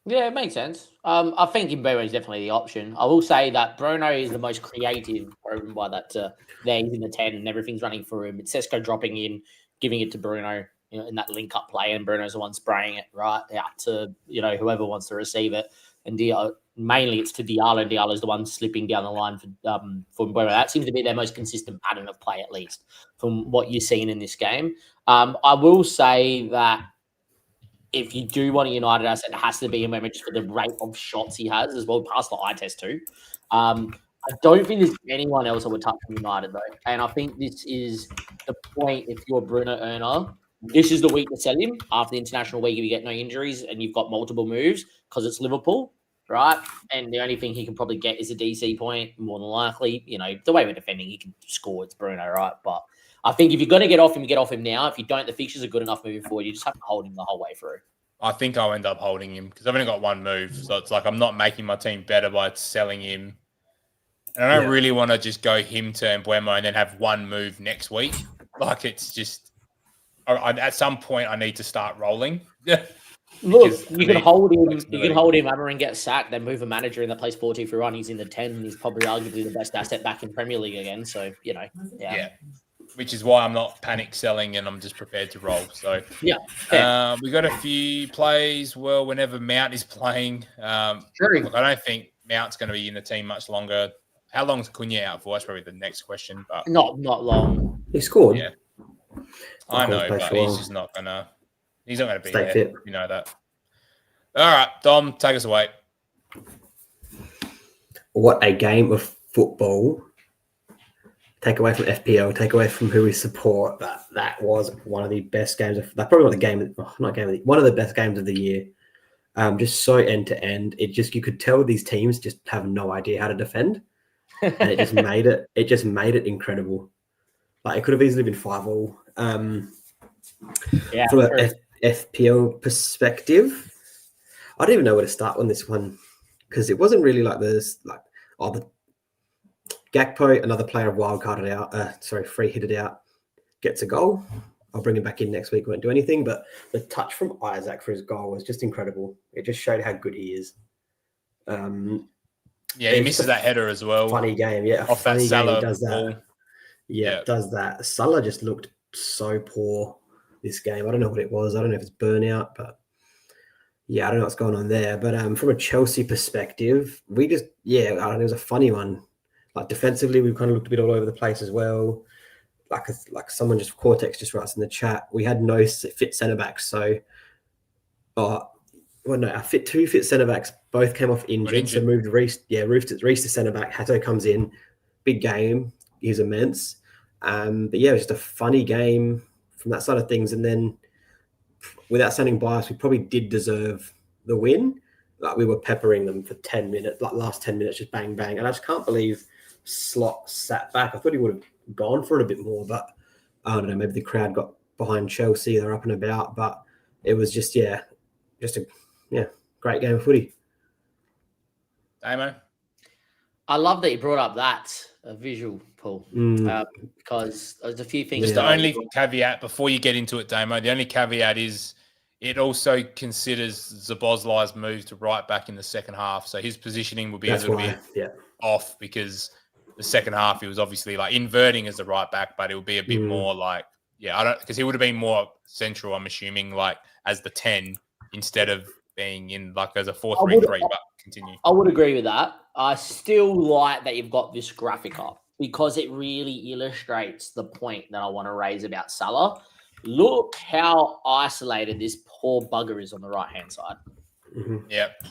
Yeah, it makes sense. I think Mbeumo is definitely the option. I will say that Bruno is the most creative, proven by that. There he's in the 10 and everything's running through him. It's Sesko dropping in, giving it to Bruno, in that link up play, and Bruno's the one spraying it right out to whoever wants to receive it. And mainly it's to Diallo. Diallo's the one slipping down the line for Mbeumo. That seems to be their most consistent pattern of play, at least from what you're seeing in this game. I will say that if you do want a United asset, it has to be Mbeumo just for the rate of shots he has as well, past the eye test too. I don't think there's anyone else I would touch from United though, and I think this is the point. If you're a Bruno earner, this is the week to sell him after the international week if you get no injuries and you've got multiple moves because it's Liverpool, right? And the only thing he can probably get is a DC point, more than likely. The way we're defending, he can score. It's Bruno, right? But I think if you're going to get off him, you get off him now. If you don't, the fixtures are good enough moving forward. You just have to hold him the whole way through. I think I'll end up holding him because I've only got one move. So it's like I'm not making my team better by selling him. And I don't really want to just go him to Mbeumo and then have one move next week. Like it's just at some point I need to start rolling. Look, you can hold him. You can hold him. Amorim gets sacked, then move a manager in that plays 4-2-3-1. He's in the 10, and he's probably arguably the best asset back in Premier League again. So yeah. Which is why I'm not panic selling and I'm just prepared to roll. So yeah, we got a few plays. Well, whenever Mount is playing, sure. Look, I don't think Mount's going to be in the team much longer. How long is Cunha out for? That's probably the next question. But not long. He scored. Yeah, I know, but he's just not gonna. He's not going to be Stay there. fit. You know that. All right, Dom, take us away. What a game of football. Take away from FPL, take away from who we support. That was one of the best games. That probably one of the best games of the year. Just so end to end. You could tell these teams just have no idea how to defend, and it just made it. It just made it incredible. Like it could have easily been 5-5. From an FPL perspective, I don't even know where to start on this one because it wasn't really like this. The Gakpo, another player wildcarded out. Free hit it out, gets a goal. I'll bring him back in next week. Won't do anything, but the touch from Isaac for his goal was just incredible. It just showed how good he is. He misses that header as well. Funny game, yeah. Off that Salah does that. ball. Does that. Salah just looked so poor this game. I don't know what it was. I don't know if it's burnout, but I don't know what's going on there. But from a Chelsea perspective, we just it was a funny one. Like defensively, we kind of looked a bit all over the place as well. Like someone Cortex just writes in the chat, we had no fit centre backs. So, two fit centre backs both came off injured. So moved Reece. Reece to centre back. Hato comes in, big game. He's immense. But it was just a funny game from that side of things. And then, without sounding biased, we probably did deserve the win. Like we were peppering them for 10 minutes, like last 10 minutes, just bang bang. And I just can't believe Slot sat back. I thought he would have gone for it a bit more, but I don't know. Maybe the crowd got behind Chelsea. They're up and about, but it was just a great game of footy. Damo? I love that you brought up that visual, Paul, because there's a few things. Just the only caveat before you get into it, Damo, the only caveat is it also considers Szoboszlai's move to right back in the second half. So his positioning will be a little bit off because the second half he was obviously like inverting as the right back, but it will be a bit more like, because he would have been more central, I'm assuming, like as the 10 instead of being in like as a 4-3-3, but continue. I would agree with that. I still like that you've got this graphic up because it really illustrates the point that I want to raise about Salah. Look how isolated this poor bugger is on the right-hand side. Mm-hmm. Yep.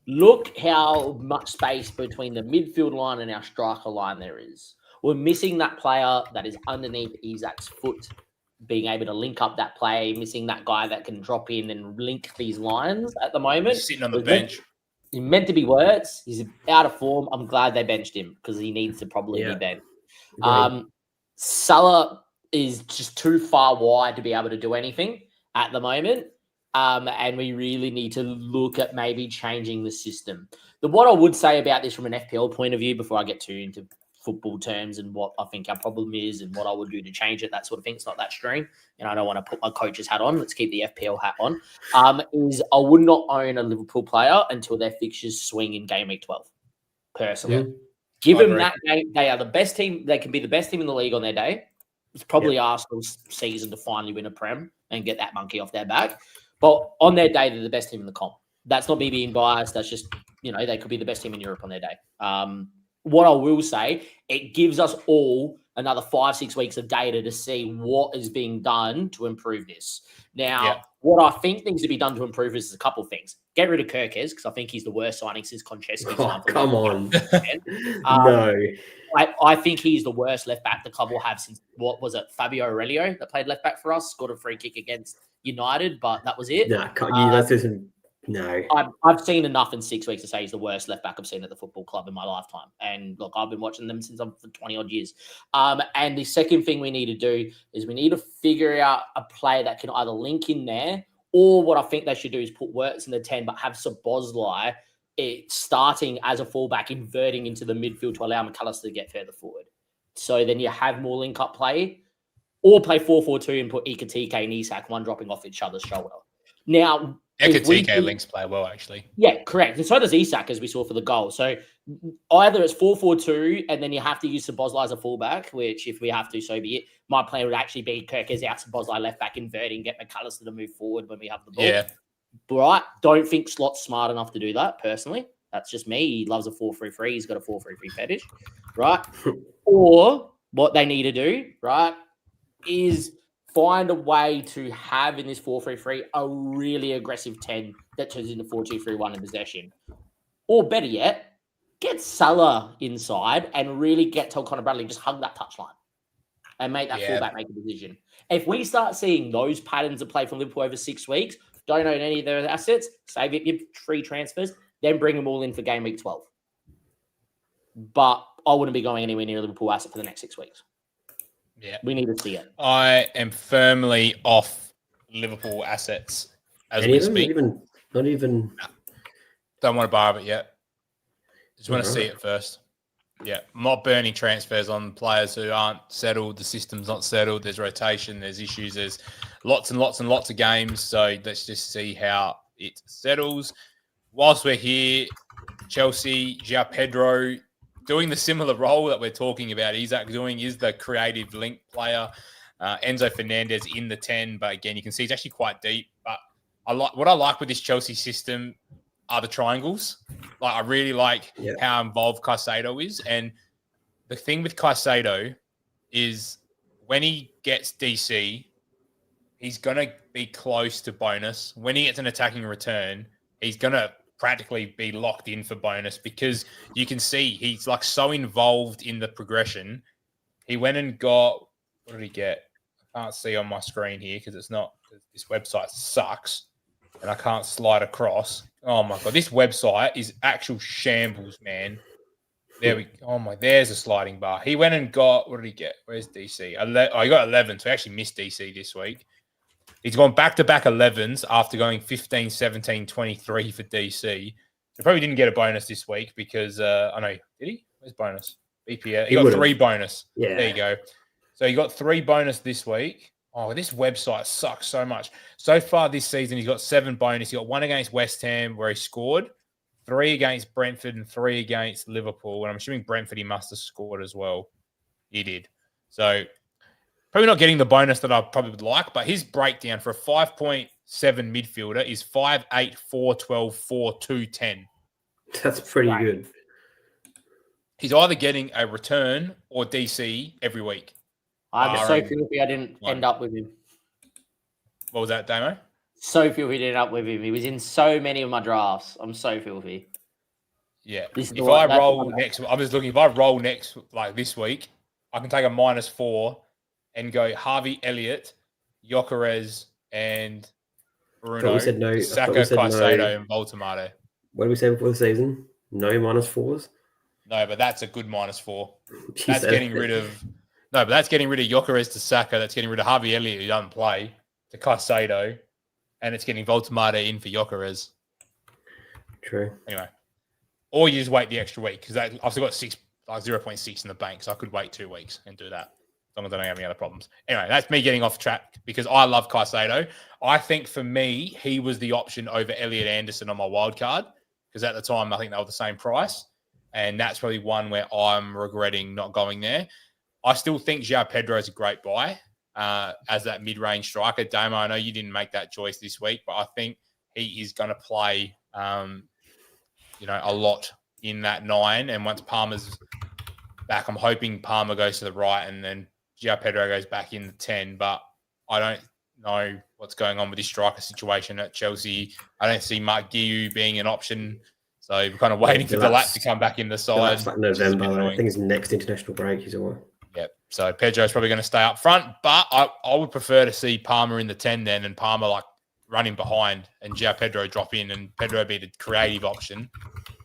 Look how much space between the midfield line and our striker line there is. We're missing that player that is underneath Isaac's foot, being able to link up that play, missing that guy that can drop in and link these lines at the moment. He's sitting on the bench. He's meant to be worse. He's out of form. I'm glad they benched him because he needs to probably be benched. Salah is just too far wide to be able to do anything at the moment. And we really need to look at maybe changing the system. What I would say about this from an FPL point of view, before I get too into football terms and what I think our problem is and what I would do to change it, that sort of thing. It's not that extreme. And I don't want to put my coach's hat on. Let's keep the FPL hat on. Is I would not own a Liverpool player until their fixtures swing in game week 12, personally. Yeah. Given that they are the best team, they can be the best team in the league on their day. It's probably Arsenal's season to finally win a Prem and get that monkey off their back. But on their day, they're the best team in the comp. That's not me being biased. That's just, they could be the best team in Europe on their day. What I will say, it gives us all another 5-6 weeks of data to see what is being done to improve this. Now, what I think needs to be done to improve this is a couple of things. Get rid of Kirkes, because I think he's the worst signing since Konchesky. Oh, come on. No. I think he's the worst left back the club will have since, what was it, Fabio Aurelio that played left back for us, scored a free kick against United, but that was it. No. I've seen enough in 6 weeks to say he's the worst left back I've seen at the football club in my lifetime. And look, I've been watching them since I'm for 20 odd years. And the second thing we need to do is we need to figure out a player that can either link in there, or what I think they should do is put Wirtz in the 10, but have Szoboszlai starting as a fullback, inverting into the midfield to allow McAllister to get further forward. So then you have more link-up play, or play 4-4-2 and put Ekatike and Isak, one dropping off each other's shoulder. Now, Ekatike links play well, actually. Yeah, correct. And so does Isak, as we saw for the goal. So either it's 4-4-2, and then you have to use Szoboszlai as a fullback, which if we have to, so be it. My plan would actually be Kirkes out, Szoboszlai left back, inverting, get McAllister to move forward when we have the ball. Yeah. Right. Don't think Slot's smart enough to do that, personally. That's just me. He loves a 4-3-3. He's got a 4-3-3 fetish. Right. Or what they need to do, right, is find a way to have in this 4-3-3 a really aggressive 10 that turns into 4-2-3-1 in possession. Or better yet, get Salah inside and really get tell Conor Bradley just hug that touchline and make that fullback make a decision. If we start seeing those patterns of play from Liverpool over 6 weeks, don't own any of their assets, save it, your free transfers, then bring them all in for game week 12. But I wouldn't be going anywhere near a Liverpool asset for the next 6 weeks. Yeah, we need to see it. I am firmly off Liverpool assets as we speak. Not even. Don't want to borrow it yet. Just want to see it first. Yeah, I'm not burning transfers on players who aren't settled. The system's not settled. There's rotation. There's issues. There's lots and lots and lots of games. So let's just see how it settles. Whilst we're here, Chelsea, João Pedro, doing the similar role that we're talking about. Isak doing is the creative link player. Enzo Fernandez in the 10, but again, you can see he's actually quite deep. But what I like with this Chelsea system are the triangles. Like I really like how involved Caicedo is. And the thing with Caicedo is when he gets DC, he's going to be close to bonus. When he gets an attacking return, he's going to practically be locked in for bonus because you can see he's like so involved in the progression. He went and got, what did he get? I can't see on my screen here because it's not, this website sucks and I can't slide across. Oh my God, this website is actual shambles, man. There we go. Oh my, there's a sliding bar. He went and got, what did he get? Where's DC? He got 11, so he actually missed DC this week. He's gone back-to-back 11s after going 15, 17, 23 for DC. He probably didn't get a bonus this week because, I know, did he? Where's bonus? BPL. He got 3 bonus. Yeah. There you go. So he got 3 bonus this week. Oh, this website sucks so much. So far this season, he's got 7 bonus. He got 1 against West Ham where he scored, 3 against Brentford and 3 against Liverpool. And I'm assuming Brentford he must have scored as well. He did. So probably not getting the bonus that I probably would like, but his breakdown for a 5.7 midfielder is 5'8", 4'12", 4'2", 10. That's pretty good. He's either getting a return or DC every week. I'm so filthy I didn't end up with him. What was that, Damo? So filthy I didn't end up with him. He was in so many of my drafts. I'm so filthy. Yeah. If I roll next, I'm just looking, if I roll next, like this week, I can take a -4 and go Harvey Elliott, Gyökeres, and Bruno, Saka, Caicedo, and Voltemato. What did we say before the season? No -4s? No, but that's a good -4. That's getting rid of... No, but that's getting rid of Gyökeres to Saka. That's getting rid of Harvey Elliott, who doesn't play, to Caicedo. And it's getting Voltemato in for Gyökeres. True. Anyway. Or you just wait the extra week, because I've still got 6... like 0.6 in the bank, so I could wait 2 weeks and do that. As long as I don't have any other problems. Anyway, that's me getting off track because I love Caicedo. I think for me, he was the option over Elliot Anderson on my wild card because at the time, I think they were the same price. And that's probably one where I'm regretting not going there. I still think João Pedro is a great buy as that mid-range striker. Damo, I know you didn't make that choice this week, but I think he is going to play, a lot in that 9. And once Palmer's back, I'm hoping Palmer goes to the right and then João Pedro goes back in the 10. But I don't know what's going on with this striker situation at Chelsea. I don't see Mark Guiu being an option. So we're kind of waiting for Delap to come back in the side. That's like November. I think it's next international break. He's away. Yep. So Pedro's probably going to stay up front, but I would prefer to see Palmer in the 10 then and Palmer like running behind and João Pedro drop in and Pedro be the creative option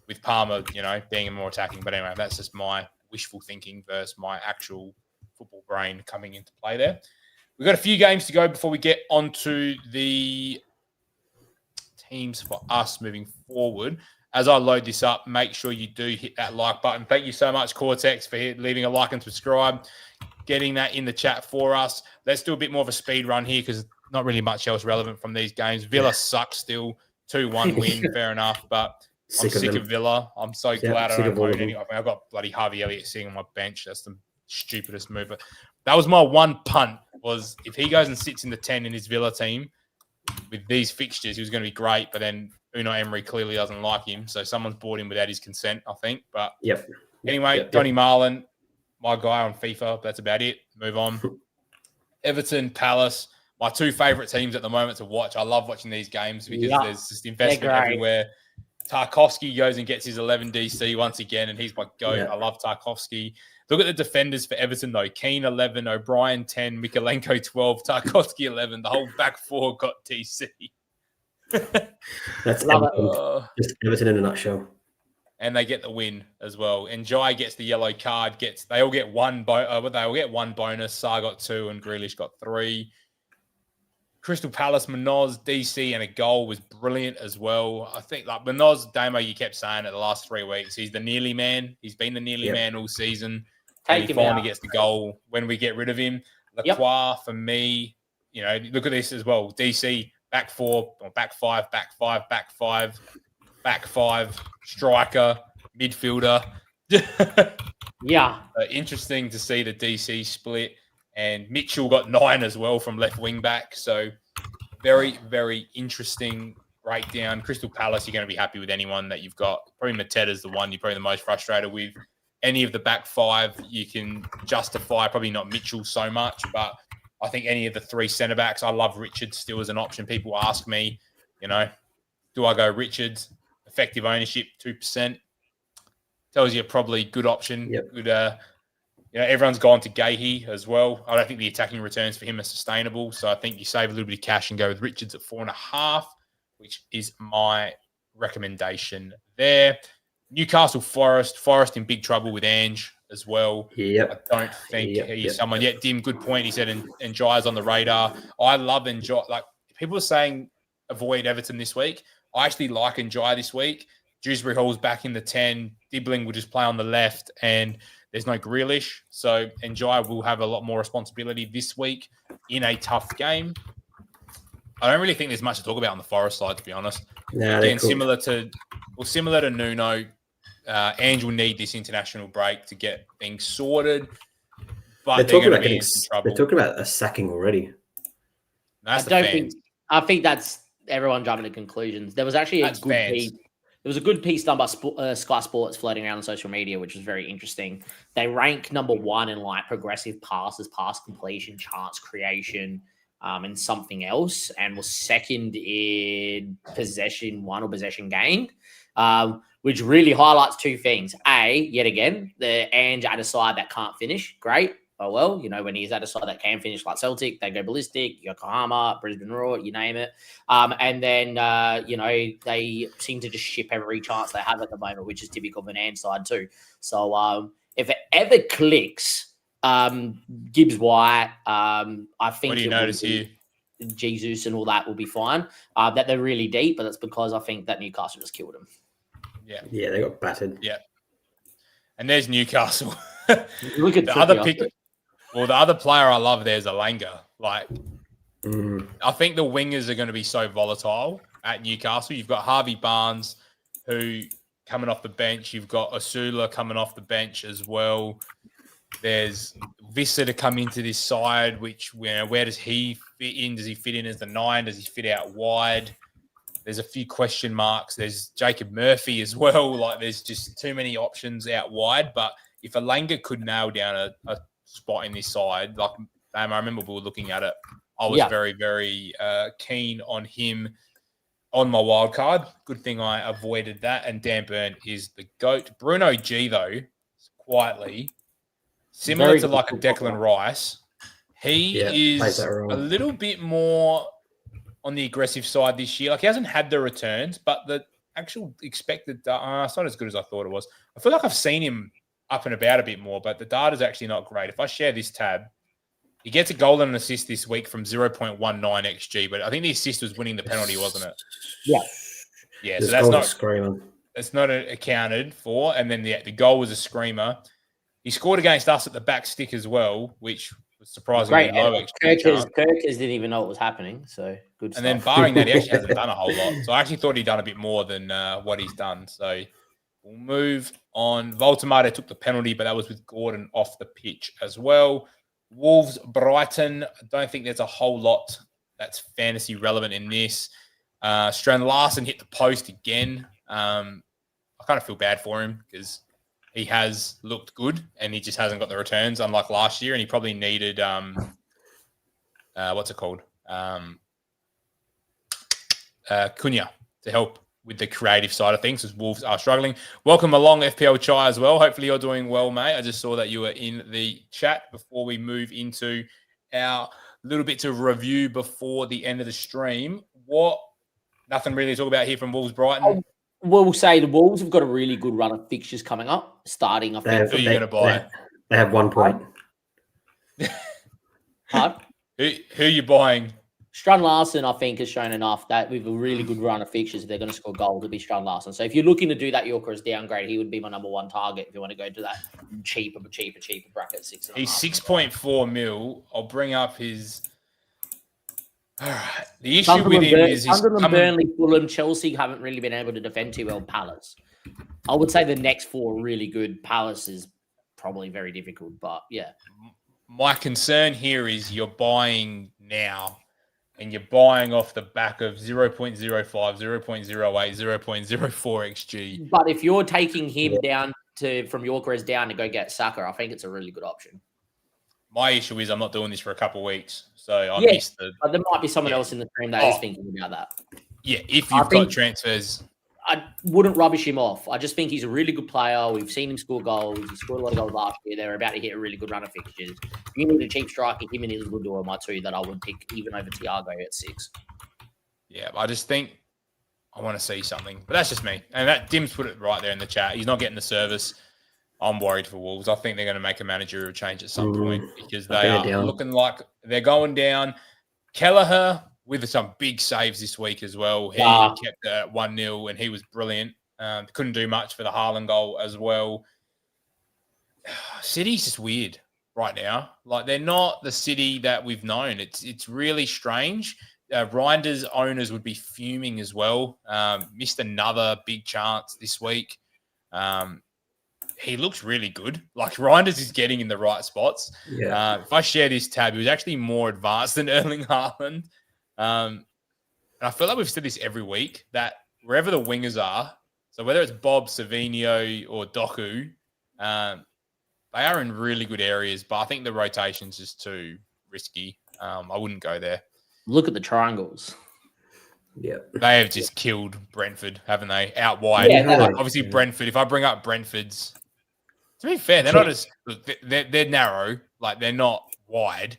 with Palmer, being more attacking. But anyway, that's just my wishful thinking versus my actual football brain coming into play there. We've got a few games to go before we get onto the teams for us moving forward. As I load this up, make sure you do hit that like button. Thank you so much, Cortex, for leaving a like and subscribe, getting that in the chat for us. Let's do a bit more of a speed run here because not really much else relevant from these games. Villa sucks still. 2-1 win, fair enough, but I'm sick of Villa. I'm so glad I don't own any. I've got bloody Harvey Elliott sitting on my bench. That's the stupidest move. But that was my one punt, was if he goes and sits in the 10 in his Villa team with these fixtures, he was going to be great, but then Unai Emery clearly doesn't like him, so someone's bought him without his consent, I think. But anyway, Donny Marlin, my guy on FIFA. That's about it. Move on. Everton, Palace, my 2 favourite teams at the moment to watch. I love watching these games because there's just investment everywhere. Tarkowski goes and gets his 11 DC once again, and he's my goat. I love Tarkowski. Look at the defenders for Everton, though. Keane, 11, O'Brien, 10, Mikalenko, 12, Tarkowski, 11. The whole back 4 got DC. That's Everton. Just Everton in a nutshell. And they get the win as well. And Jai gets the yellow card. They all get one bonus. Sarr got 2 and Grealish got 3. Crystal Palace, Munoz, DC, and a goal was brilliant as well. I think like Munoz, Damo, you kept saying it the last 3 weeks. He's the nearly man. He's been the nearly man all season. And he finally gets the goal when we get rid of him. Lacroix, for me, look at this as well. DC, back 4, or back 5, back 5, back 5, back 5, striker, midfielder. Interesting to see the DC split. And Mitchell got 9 as well from left wing back. So very, very interesting breakdown. Crystal Palace, you're going to be happy with anyone that you've got. Probably Mateta's the one you're probably the most frustrated with. Any of the back 5, you can justify. Probably not Mitchell so much, but I think any of the 3 centre-backs. I love Richards still as an option. People ask me, do I go Richards? Effective ownership, 2%. Tells you probably good option. Good. Everyone's gone to Gahey as well. I don't think the attacking returns for him are sustainable. So I think you save a little bit of cash and go with Richards at 4.5, which is my recommendation there. Newcastle Forest in big trouble with Ange as well. I don't think he's someone yet. Dim, good point. He said Njai's on the radar. I love Njai. Like people are saying avoid Everton this week. I actually like Njai this week. Dewsbury Hall's back in the 10. Dibbling will just play on the left and there's no Grealish. So Njai will have a lot more responsibility this week in a tough game. I don't really think there's much to talk about on the Forest side, to be honest. Again, similar to Nuno, Ange will need this international break to get things sorted. But they're going to be in some trouble. They're talking about a sacking already. I think that's everyone jumping to conclusions. There was actually a good piece. There was a good piece done by Sky Sports floating around on social media, which was very interesting. They rank number 1 in like progressive passes, pass completion, chance creation, and something else, and was second in possession won or possession gained, which really highlights 2 things. Yet again, the Ange at a side that can't finish. Great. Oh, well, when he's at a side that can finish like Celtic, they go ballistic, Yokohama, Brisbane Roar, you name it. And then, they seem to just ship every chance they have at the moment, which is typical of an Ange side too. So if it ever clicks, Gibbs White, I think. What do you notice here? Jesus and all that will be fine. That they're really deep, but that's because I think that Newcastle just killed them. Yeah, they got battered. Yeah. And there's Newcastle. Look at the other Trippier. the other player I love there is Alanga. Like, Mm. I think the wingers are going to be so volatile at Newcastle. You've got Harvey Barnes, who coming off the bench. You've got Osula coming off the bench as well. There's Vissa to come into this side, which, where does he fit in? Does he fit in as the 9? Does he fit out wide? There's a few question marks. There's Jacob Murphy as well. Like, there's just too many options out wide. But if Alanga could nail down a spot in this side, like, I remember we were looking at it. I was very, very keen on him on my wild card. Good thing I avoided that. And Dan Burn is the GOAT. Bruno G, though, quietly, similar Very to like a Declan Rice, he is a little bit more on the aggressive side this year. Like, he hasn't had the returns, but the actual expected data, it's not as good as I thought it was. I feel like I've seen him up and about a bit more, but the data's actually not great. If I share this tab, he gets a goal and an assist this week from 0.19 XG, but I think the assist was winning the penalty, wasn't it? Yeah. Yeah, so that's not accounted for. And then the goal was a screamer. He scored against us at the back stick as well, which was surprisingly low XG. Kirkers didn't even know what was happening, so good stuff. And then barring that, he actually hasn't done a whole lot. So I actually thought he'd done a bit more than what he's done. So we'll move on. Voltemato took the penalty, but that was with Gordon off the pitch as well. Wolves, Brighton. I don't think there's a whole lot that's fantasy relevant in this. Strand Larson hit the post again. I kind of feel bad for him because he has looked good and he just hasn't got the returns, unlike last year. And he probably needed what's it called? Cunha to help with the creative side of things, as Wolves are struggling. Welcome along, FPL Chai, as well. Hopefully you're doing well, mate. I just saw that you were in the chat before we move into our little bit to review before the end of the stream. Nothing really to talk about here from Wolves Brighton. We'll say the Wolves have got a really good run of fixtures coming up, starting, I think. Who are you going to buy? They have 1 point. Hard. Who are you buying? Strand Larson, I think, has shown enough that with a really good run of fixtures, if they're going to score goals, it'll be Strand Larson. So if you're looking to do that Yorker as downgrade, he would be my number 1 target if you want to go to that cheaper bracket. 6.5. He's 6.4 mil. I'll bring up his... All right. The issue with him is Sunderland, Burnley, Fulham, Chelsea haven't really been able to defend too well. Palace. I would say the next 4 are really good. Palace is probably very difficult, but yeah. My concern here is you're buying now and you're buying off the back of 0.05, 0.08, 0.04 XG. But if you're taking him down from Yorker down to go get Saka, I think it's a really good option. My issue is I'm not doing this for a couple of weeks. So I missed the... But there might be someone else in the stream that is thinking about that. Yeah, if you've got transfers... I wouldn't rubbish him off. I just think he's a really good player. We've seen him score goals. He scored a lot of goals last year. They're about to hit a really good run of fixtures. If you need a cheap striker, him and Iswood are my 2 that I would pick even over Thiago at 6. Yeah, I just think I want to see something. But that's just me. And that Dim's put it right there in the chat. He's not getting the service. I'm worried for Wolves. I think they're going to make a managerial change at some point because they are looking like they're going down. Kelleher with some big saves this week as well. He kept it 1-0 and he was brilliant. Couldn't do much for the Haaland goal as well. City's just weird right now. Like, they're not the City that we've known. It's really strange. Reinders owners would be fuming as well. Missed another big chance this week. He looks really good. Like, Reinders is getting in the right spots. Yeah. If I share this tab, he was actually more advanced than Erling Haaland. And I feel like we've said this every week, that wherever the wingers are, so whether it's Bob, Savinho, or Doku, they are in really good areas, but I think the rotation's just too risky. I wouldn't go there. Look at the triangles. Yeah, they have just killed Brentford, haven't they? Out wide. Yeah, obviously, Brentford. If I bring up Brentford's, to be fair, they're not as they're narrow, like they're not wide.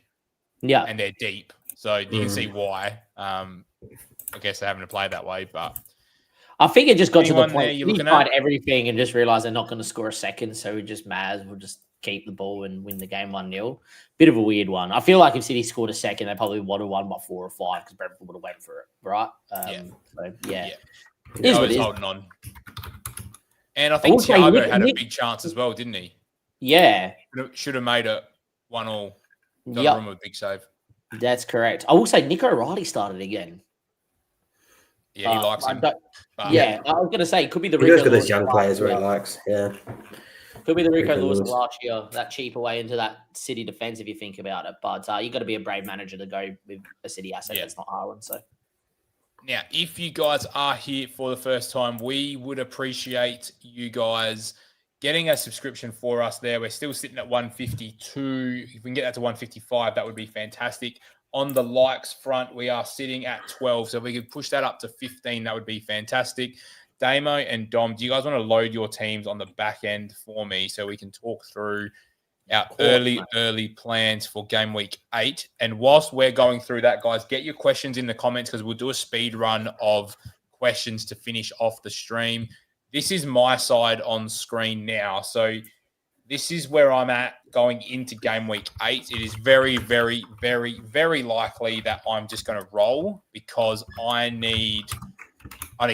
Yeah, and they're deep, so you can see why. I guess they're having to play that way, but I think it just got to the point he tried everything and just realized they're not going to score a second, so we just we'll just keep the ball and win the game 1-0. Bit of a weird one. I feel like if City scored a second, they probably would have won by 4 or 5 because Brentford would have went for it, right? So, yeah. I was holding on. And I think will say Thiago had a Nick- big chance as well, didn't he? Yeah. Should have made it 1-1. Yep. Donnarumma with a big save. That's correct. I will say Nick O'Reilly started again. Yeah, he likes him. I was going to say it could be the He Rico does got Lewis those young last players where year. he likes. Yeah. Could be the Rico Rico Lewis Lewis. last year, that cheaper way into that City defense if you think about it. But you got to be a brave manager to go with a City asset that's not Haaland. So. Now, if you guys are here for the first time, we would appreciate you guys getting a subscription for us there. We're still sitting at 152. If we can get that to 155, that would be fantastic. On the likes front, we are sitting at 12. So if we could push that up to 15, that would be fantastic. Damo and Dom, do you guys want to load your teams on the back end for me so we can talk through our early plans for game week 8? And whilst we're going through that, guys, get your questions in the comments because we'll do a speed run of questions to finish off the stream. This is my side on screen now. So this is where I'm at going into game week 8. It is very, very, very, very likely that I'm just going to roll because I need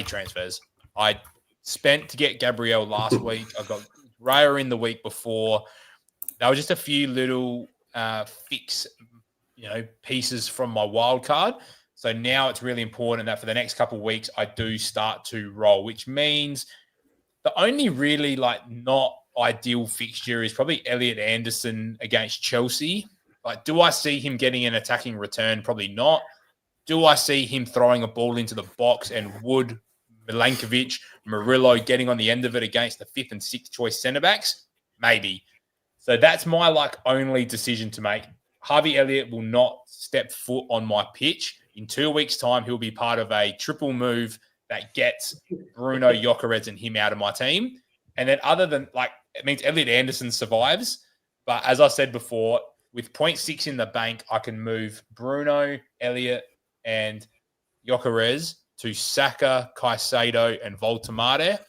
transfers. I spent to get Gabriel last week. I got Raya in the week before. There were just a few little fix, pieces from my wild card. So now it's really important that for the next couple of weeks, I do start to roll, which means the only really not ideal fixture is probably Elliot Anderson against Chelsea. Do I see him getting an attacking return? Probably not. Do I see him throwing a ball into the box and Wood, Milankovic, Murillo getting on the end of it against the 5th and 6th choice centre-backs? Maybe. So that's my only decision to make. Harvey Elliott will not step foot on my pitch. In 2 weeks' time, he'll be part of a triple move that gets Bruno, Gyökeres, and him out of my team. And then other than, it means Elliot Anderson survives. But as I said before, with 0.6 in the bank, I can move Bruno, Elliott, and Gyökeres to Saka, Caicedo, and Voltemade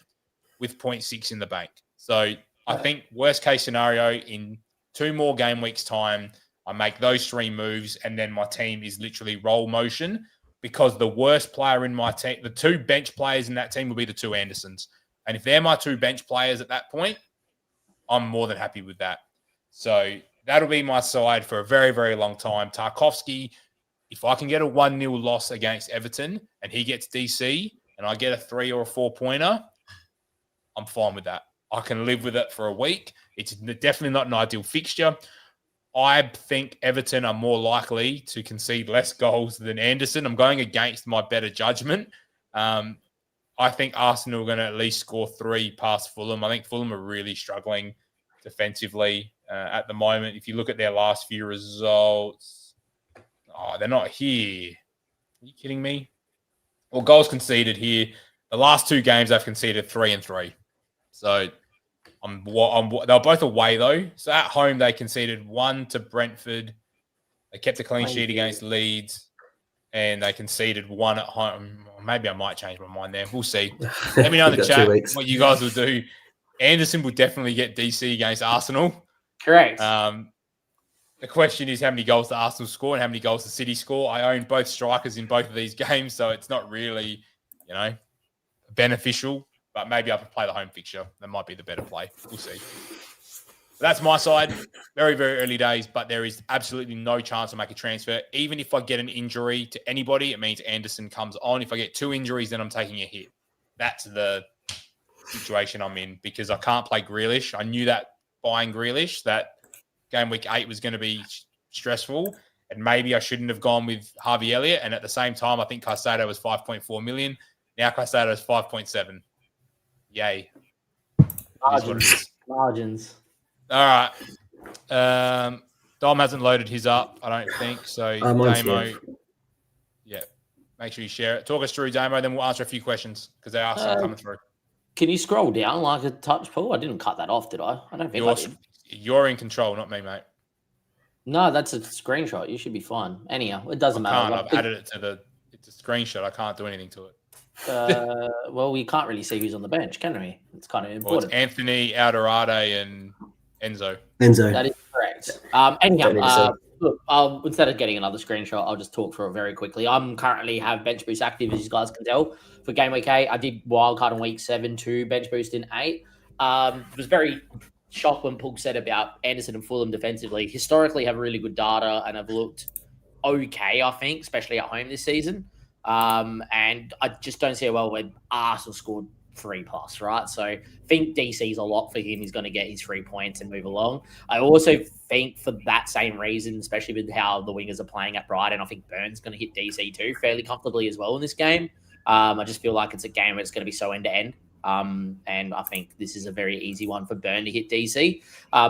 with 0.6 in the bank. So I think worst case scenario, in 2 more game weeks' time, I make those 3 moves, and then my team is literally roll motion because the worst player in my team, the 2 bench players in that team will be the 2 Andersons. And if they're my 2 bench players at that point, I'm more than happy with that. So that'll be my side for a very, very long time. Tarkowski, if I can get a 1-0 loss against Everton and he gets DC and I get a 3 or a 4-pointer, I'm fine with that. I can live with it for a week. It's definitely not an ideal fixture. I think Everton are more likely to concede less goals than Anderson. I'm going against my better judgment. I think Arsenal are going to at least score 3 past Fulham. I think Fulham are really struggling defensively at the moment. If you look at their last few results, they're not here. Are you kidding me? Well, goals conceded here. The last 2 games, they've conceded 3 and 3. So they were both away, though. So at home, they conceded 1 to Brentford. They kept a clean sheet against Leeds. And they conceded 1 at home. Maybe I might change my mind there. We'll see. Let me know in the chat what you guys will do. Anderson will definitely get DC against Arsenal. Correct. The question is how many goals the Arsenal score and how many goals the City score. I own both strikers in both of these games, so it's not really, beneficial. But maybe I can play the home fixture. That might be the better play. We'll see. But that's my side. Very, very early days, but there is absolutely no chance to make a transfer. Even if I get an injury to anybody, it means Anderson comes on. If I get 2 injuries, then I'm taking a hit. That's the situation I'm in because I can't play Grealish. I knew that buying Grealish, that game week 8 was going to be stressful, and maybe I shouldn't have gone with Harvey Elliott. And at the same time, I think Caicedo was 5.4 million. Now Caicedo is 5.7. Yay. Margins. All right. Dom hasn't loaded his up, I don't think. So, Damo, make sure you share it. Talk us through, Damo, then we'll answer a few questions because there are some coming through. Can you scroll down like a touch, Paul? I didn't cut that off, did I? I don't think I did. You're in control, not me, mate. No, that's a screenshot. You should be fine. Anyhow, it doesn't matter. I've added it to it's a screenshot. I can't do anything to it. Well, we can't really see who's on the bench, can we? It's kind of important. Well, it's Anthony, Alderade, and Enzo. That is correct. Anyhow, Look, instead of getting another screenshot, I'll just talk through it very quickly. I'm currently have bench boost active, as you guys can tell, for game week 8. I did wildcard in week 7 to bench boost in 8. Was very shocked when Pug said about Anderson and Fulham defensively. Historically, have really good data and have looked okay, I think, especially at home this season. And I just don't see a world where Arsenal scored 3+, right? So I think DC's a lot for him. He's going to get his 3 points and move along. I also think for that same reason, especially with how the wingers are playing at Brighton, I think Burns going to hit DC too fairly comfortably as well in this game. I just feel like it's a game where it's going to be so end-to-end. And I think this is a very easy one for Burn to hit DC.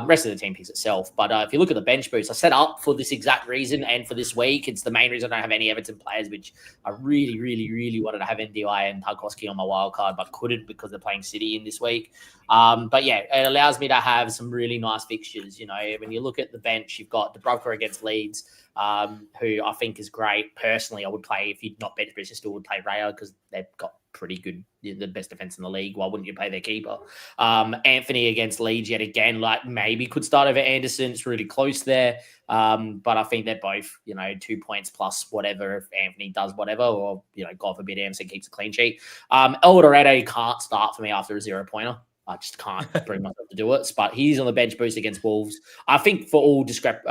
Rest of the team picks itself. But if you look at the bench boost, I set up for this exact reason and for this week. It's the main reason I don't have any Everton players, which I really, really, really wanted to have NDI and Tarkowski on my wild card, but couldn't because they're playing City in this week. But yeah, it allows me to have some really nice fixtures. You know, when you look at the bench, you've got Dubravka against Leeds, who I think is great. Personally, I would play, if you'd not bench boost, I still would play Raya because they've got pretty good, the best defense in the league. Why wouldn't you play their keeper? Anthony against Leeds yet again, like maybe could start over Anderson. It's really close there. But I think they're both, 2 points plus whatever if Anthony does whatever, or, God forbid Anderson keeps a clean sheet. El Dorado can't start for me after a 0-pointer. I just can't bring myself to do it. But he's on the bench boost against Wolves. I think for full disclosure,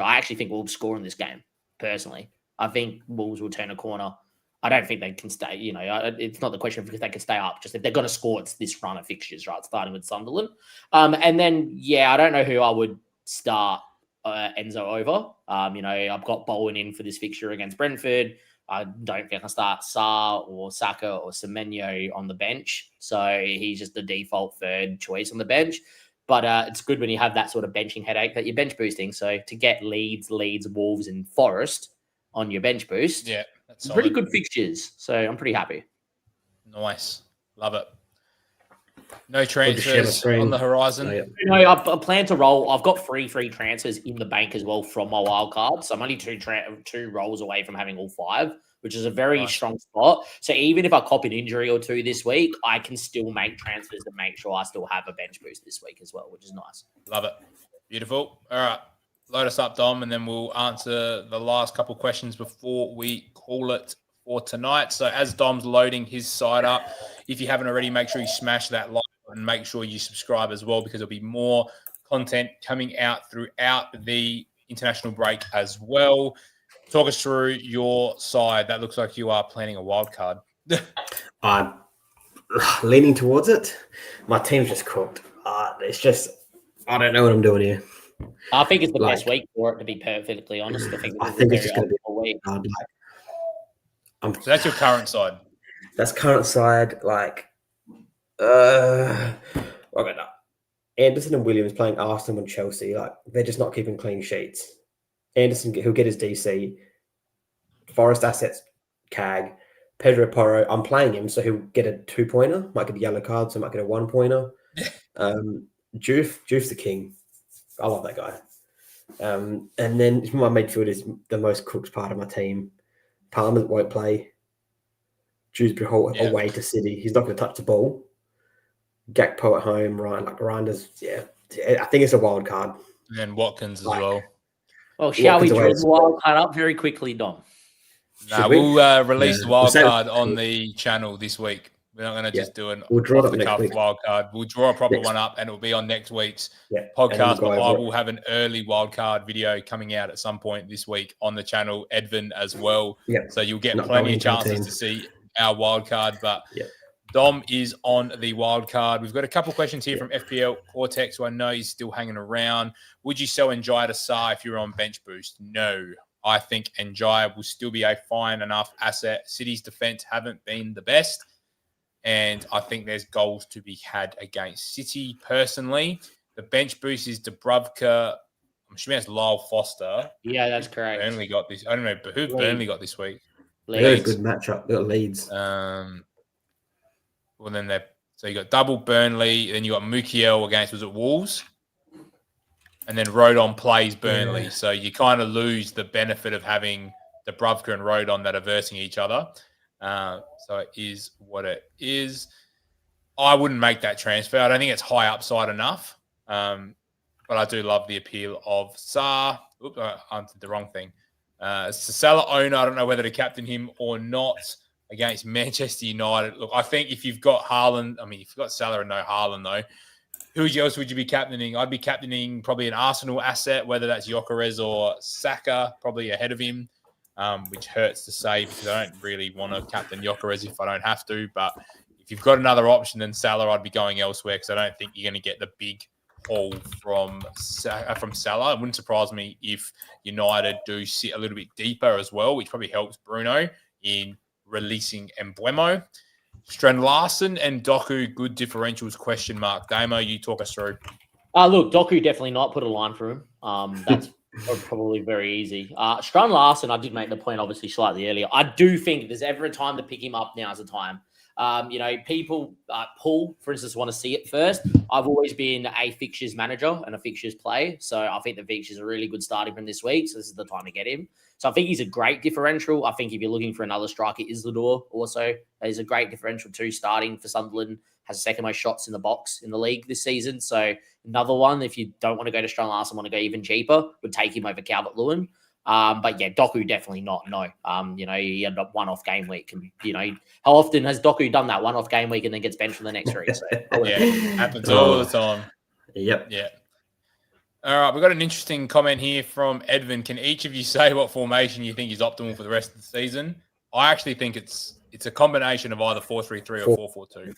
I actually think Wolves score in this game, personally. I think Wolves will turn a corner. I don't think they can stay, it's not the question of if they can stay up, just if they're going to score, it's this run of fixtures, right? Starting with Sunderland. And then, I don't know who I would start Enzo over. I've got Bowen in for this fixture against Brentford. I don't think I start Sarr or Saka or Semenyo on the bench. So he's just the default third choice on the bench. But it's good when you have that sort of benching headache that you're bench boosting. So to get Leeds, Wolves, and Forest on your bench boost, that's pretty good fixtures. So I'm pretty happy. Nice. Love it. No transfers on the horizon. I plan to roll. I've got free transfers in the bank as well from my wild card. So I'm only two rolls away from having all 5, which is a very strong spot. So even if I cop an injury or 2 this week, I can still make transfers to make sure I still have a bench boost this week as well, which is nice. Love it. Beautiful. All right. Load us up, Dom, and then we'll answer the last couple questions before we call it for tonight. So as Dom's loading his side up, if you haven't already, make sure you smash that like and make sure you subscribe as well, because there'll be more content coming out throughout the international break as well. Talk us through your side. That looks like you are planning a wild card. I'm leaning towards it. My team's just cooked. It's just, I don't know what I'm doing here. I think it's the best week for it, to be perfectly honest. I think it's just going to be a week. So that's your current side. That's current side. Okay, no. Anderson and Williams playing Arsenal and Chelsea. They're just not keeping clean sheets. Anderson, he'll get his DC. Forest assets, CAG. Pedro Porro, I'm playing him, so he'll get a 2-pointer. Might get a yellow card, so might get a 1-pointer. Juve's the king. I love that guy. And then my midfield is the most cooked part of my team. Palmer won't play. Juve's away to City. He's not going to touch the ball. Gakpo at home, Ryan does. I think it's a wild card. And Watkins as well. Well, shall we draw the wild card up very quickly, Dom? No, we'll release the wild card on the channel this week. We're not going to just do an off-the-cuff wild card. We'll draw a proper one up, and it'll be on next week's podcast. But I will have an early wild card video coming out at some point this week on the channel, Edvin as well. So you'll get plenty of chances to see our wild card. But Dom is on the wild card. We've got a couple questions here from FPL Cortex, who I know he's still hanging around. Would you sell Njai to Sarr if you're on bench boost? No. I think Njai will still be a fine enough asset. City's defense haven't been the best, and I think there's goals to be had against City. Personally, the bench boost is Dubravka. I'm assuming that's Lyle Foster. Yeah, that's correct. Burnley got this. I don't know, but who Burnley got this week? Leeds. Good matchup. They got Leeds. Well, then so you got double Burnley, then you got Mukiel against, was it Wolves? And then Rodon plays Burnley. So you kind of lose the benefit of having Dubravka and Rodon that are versing each other. So it is what it is. I wouldn't make that transfer. I don't think it's high upside enough. but I do love the appeal of Saar. Oops, I answered the wrong thing. It's the Salah owner. I don't know whether to captain him or not against Manchester United. Look, I think if you've got Haaland, if you've got Salah and no Haaland, though, who else would you be captaining? I'd be captaining probably an Arsenal asset, whether that's Gyökeres or Saka, probably ahead of him, which hurts to say because I don't really want to captain Gyökeres if I don't have to. But if you've got another option than Salah, I'd be going elsewhere because I don't think you're going to get the big haul from Salah. It wouldn't surprise me if United do sit a little bit deeper as well, which probably helps Bruno in releasing Mbeumo. Strand-Larsen and Doku, good differentials, question mark. Damo, you talk us through. Look, Doku definitely not put a line for him. That's probably very easy. Strand-Larsen, I did make the point obviously slightly earlier. I do think if there's ever a time to pick him up, now's the time. People, Paul, for instance, want to see it first. I've always been a fixtures manager and a fixtures play. So I think the fixtures are really good starting from this week. So this is the time to get him. So I think he's a great differential. I think if you're looking for another striker, Islador also is a great differential too, starting for Sunderland, has the second most shots in the box in the league this season. So another one, if you don't want to go to Strand-Larsen, want to go even cheaper, would take him over Calvert-Lewin. But yeah, Doku definitely not. No. He had a one-off game week. And, how often has Doku done that one-off game week and then gets benched for the next week? So, yeah, happens all the time. Yep. Yeah. All right, we've got an interesting comment here from Edvin. Can each of you say what formation you think is optimal for the rest of the season? I actually think it's a combination of either 4-3-3 or 4-4-2.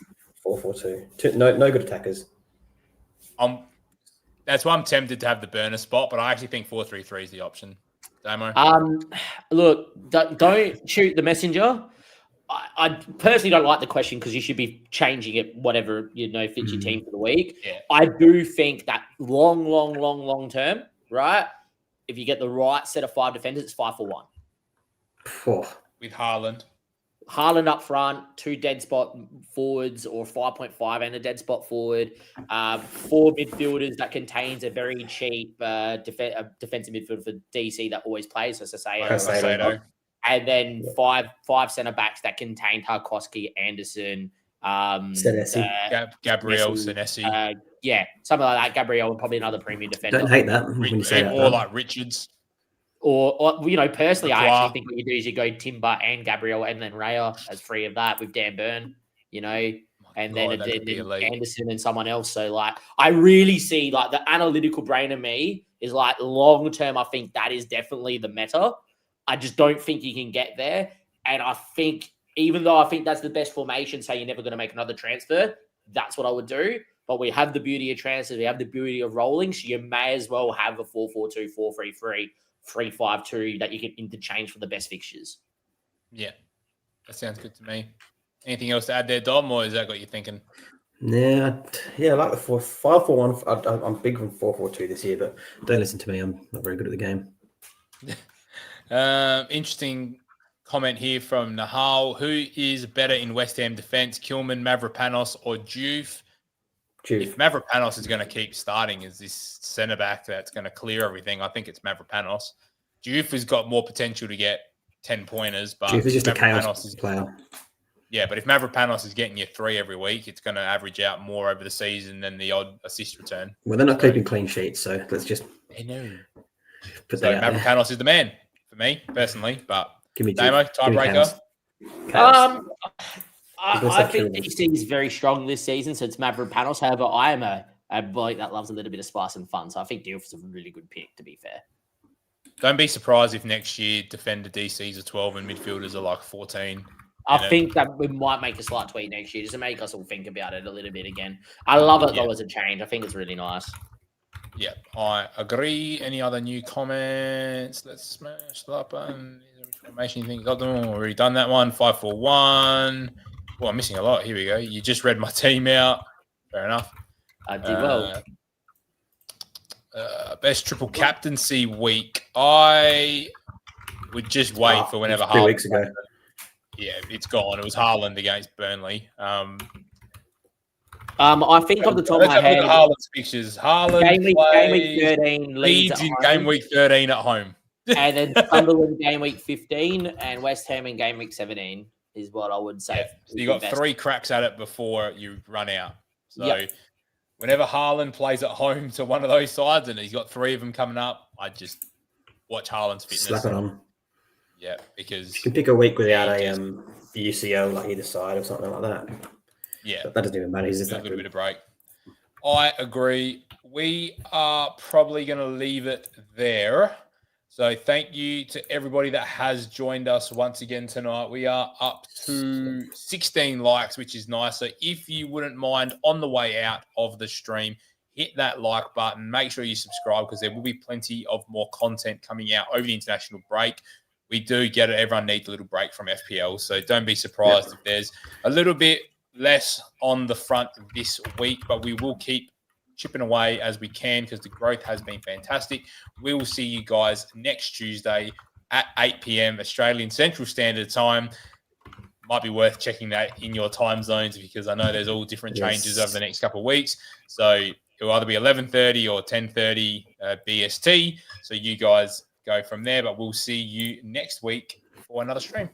4-4-2. No good attackers. That's why I'm tempted to have the burner spot, but I actually think 4-3-3 is the option. Damo? Look, don't shoot the messenger. I personally don't like the question because you should be changing it, whatever, fits your team for the week. Yeah. I do think that long term, right? If you get the right set of 5 defenders, it's 5-4-1. With Haaland. Haaland up front, 2 dead spot forwards or 5.5 and a dead spot forward. 4 midfielders that contains a very cheap defensive midfielder for DC that always plays, so Saseo. And then 5 centre backs that contain Tarkowski, Anderson, Senesi. Gabriel, Senesi. Yeah, something like that. Gabriel and probably another premium defender. Don't hate that when you say that. Or like Richards. Or personally, I actually think what you do is you go Timber and Gabriel and then Raya as 3 of that with Dan Burn, and then Anderson and someone else. So, I really see, the analytical brain of me is, long term, I think that is definitely the meta. I just don't think you can get there. And I think, even though I think that's the best formation, say you're never going to make another transfer, that's what I would do. But we have the beauty of transfers. We have the beauty of rolling. So you may as well have a 4-4-2, 4-3-3, 3-5-2 that you can interchange for the best fixtures. Yeah, that sounds good to me. Anything else to add there, Dom, or is that what you're thinking? Yeah, I like the 5-4-1. I'm big on 4-4-2 this year, but don't listen to me. I'm not very good at the game. Interesting comment here from Nahal. Who is better in West Ham defence, Kilman, Mavropanos, or Juve? If Mavropanos is going to keep starting as this centre-back that's going to clear everything, I think it's Mavropanos. Juve has got more potential to get 10-pointers, but Juve is just a chaos player. Yeah, but if Mavropanos is getting you 3 every week, it's going to average out more over the season than the odd assist return. Well, they're not keeping clean sheets, so let's just... I know. So Mavropanos is the man for me, personally, but give me Damo, tiebreaker. I think DC is very strong this season, so it's Mavropanos. However, I am a boy that loves a little bit of spice and fun, so I think Diouf is a really good pick, to be fair. Don't be surprised if next year defender DCs are 12 and midfielders are like 14. I think that we might make a slight tweak next year just to make us all think about it a little bit again. I love it though as a change. I think it's really nice. Yeah, I agree. Any other new comments? Let's smash the button. Information you think got them? We've already done that one. 5-4-1. Well, I'm missing a lot. Here we go. You just read my team out. Fair enough. I did well. Best triple captaincy week. I would just wait for whenever 2 weeks ago. Yeah, it's gone. It was Haaland against Burnley. I think off the top of my head, Haaland's fixtures. Haaland game week 13, Leeds in game week 13 at home, and then Sunderland game week 15, and West Ham in game week 17 is what I would say. Yeah. So you got 3 cracks at it before you run out. So whenever Haaland plays at home to one of those sides, and he's got 3 of them coming up, I just watch Haaland's fitness. Slap it on. Yeah, because you can pick a week without a UCL like either side or something like that. Yeah, but that doesn't even matter. He's just a that little good. bit of break. I agree. We are probably going to leave it there. So thank you to everybody that has joined us once again tonight. We are up to 16 likes, which is nice. So if you wouldn't mind, on the way out of the stream, hit that like button. Make sure you subscribe because there will be plenty of more content coming out over the international break. We do get it. Everyone needs a little break from FPL. So don't be surprised if there's a little bit less on the front this week, but we will keep chipping away as we can because the growth has been fantastic. We will see you guys next Tuesday at 8 p.m. Australian Central Standard Time. Might be worth checking that in your time zones because I know there's all different changes over the next couple of weeks. So it will either be 11:30 or 10:30 BST. So you guys go from there, but we'll see you next week for another stream.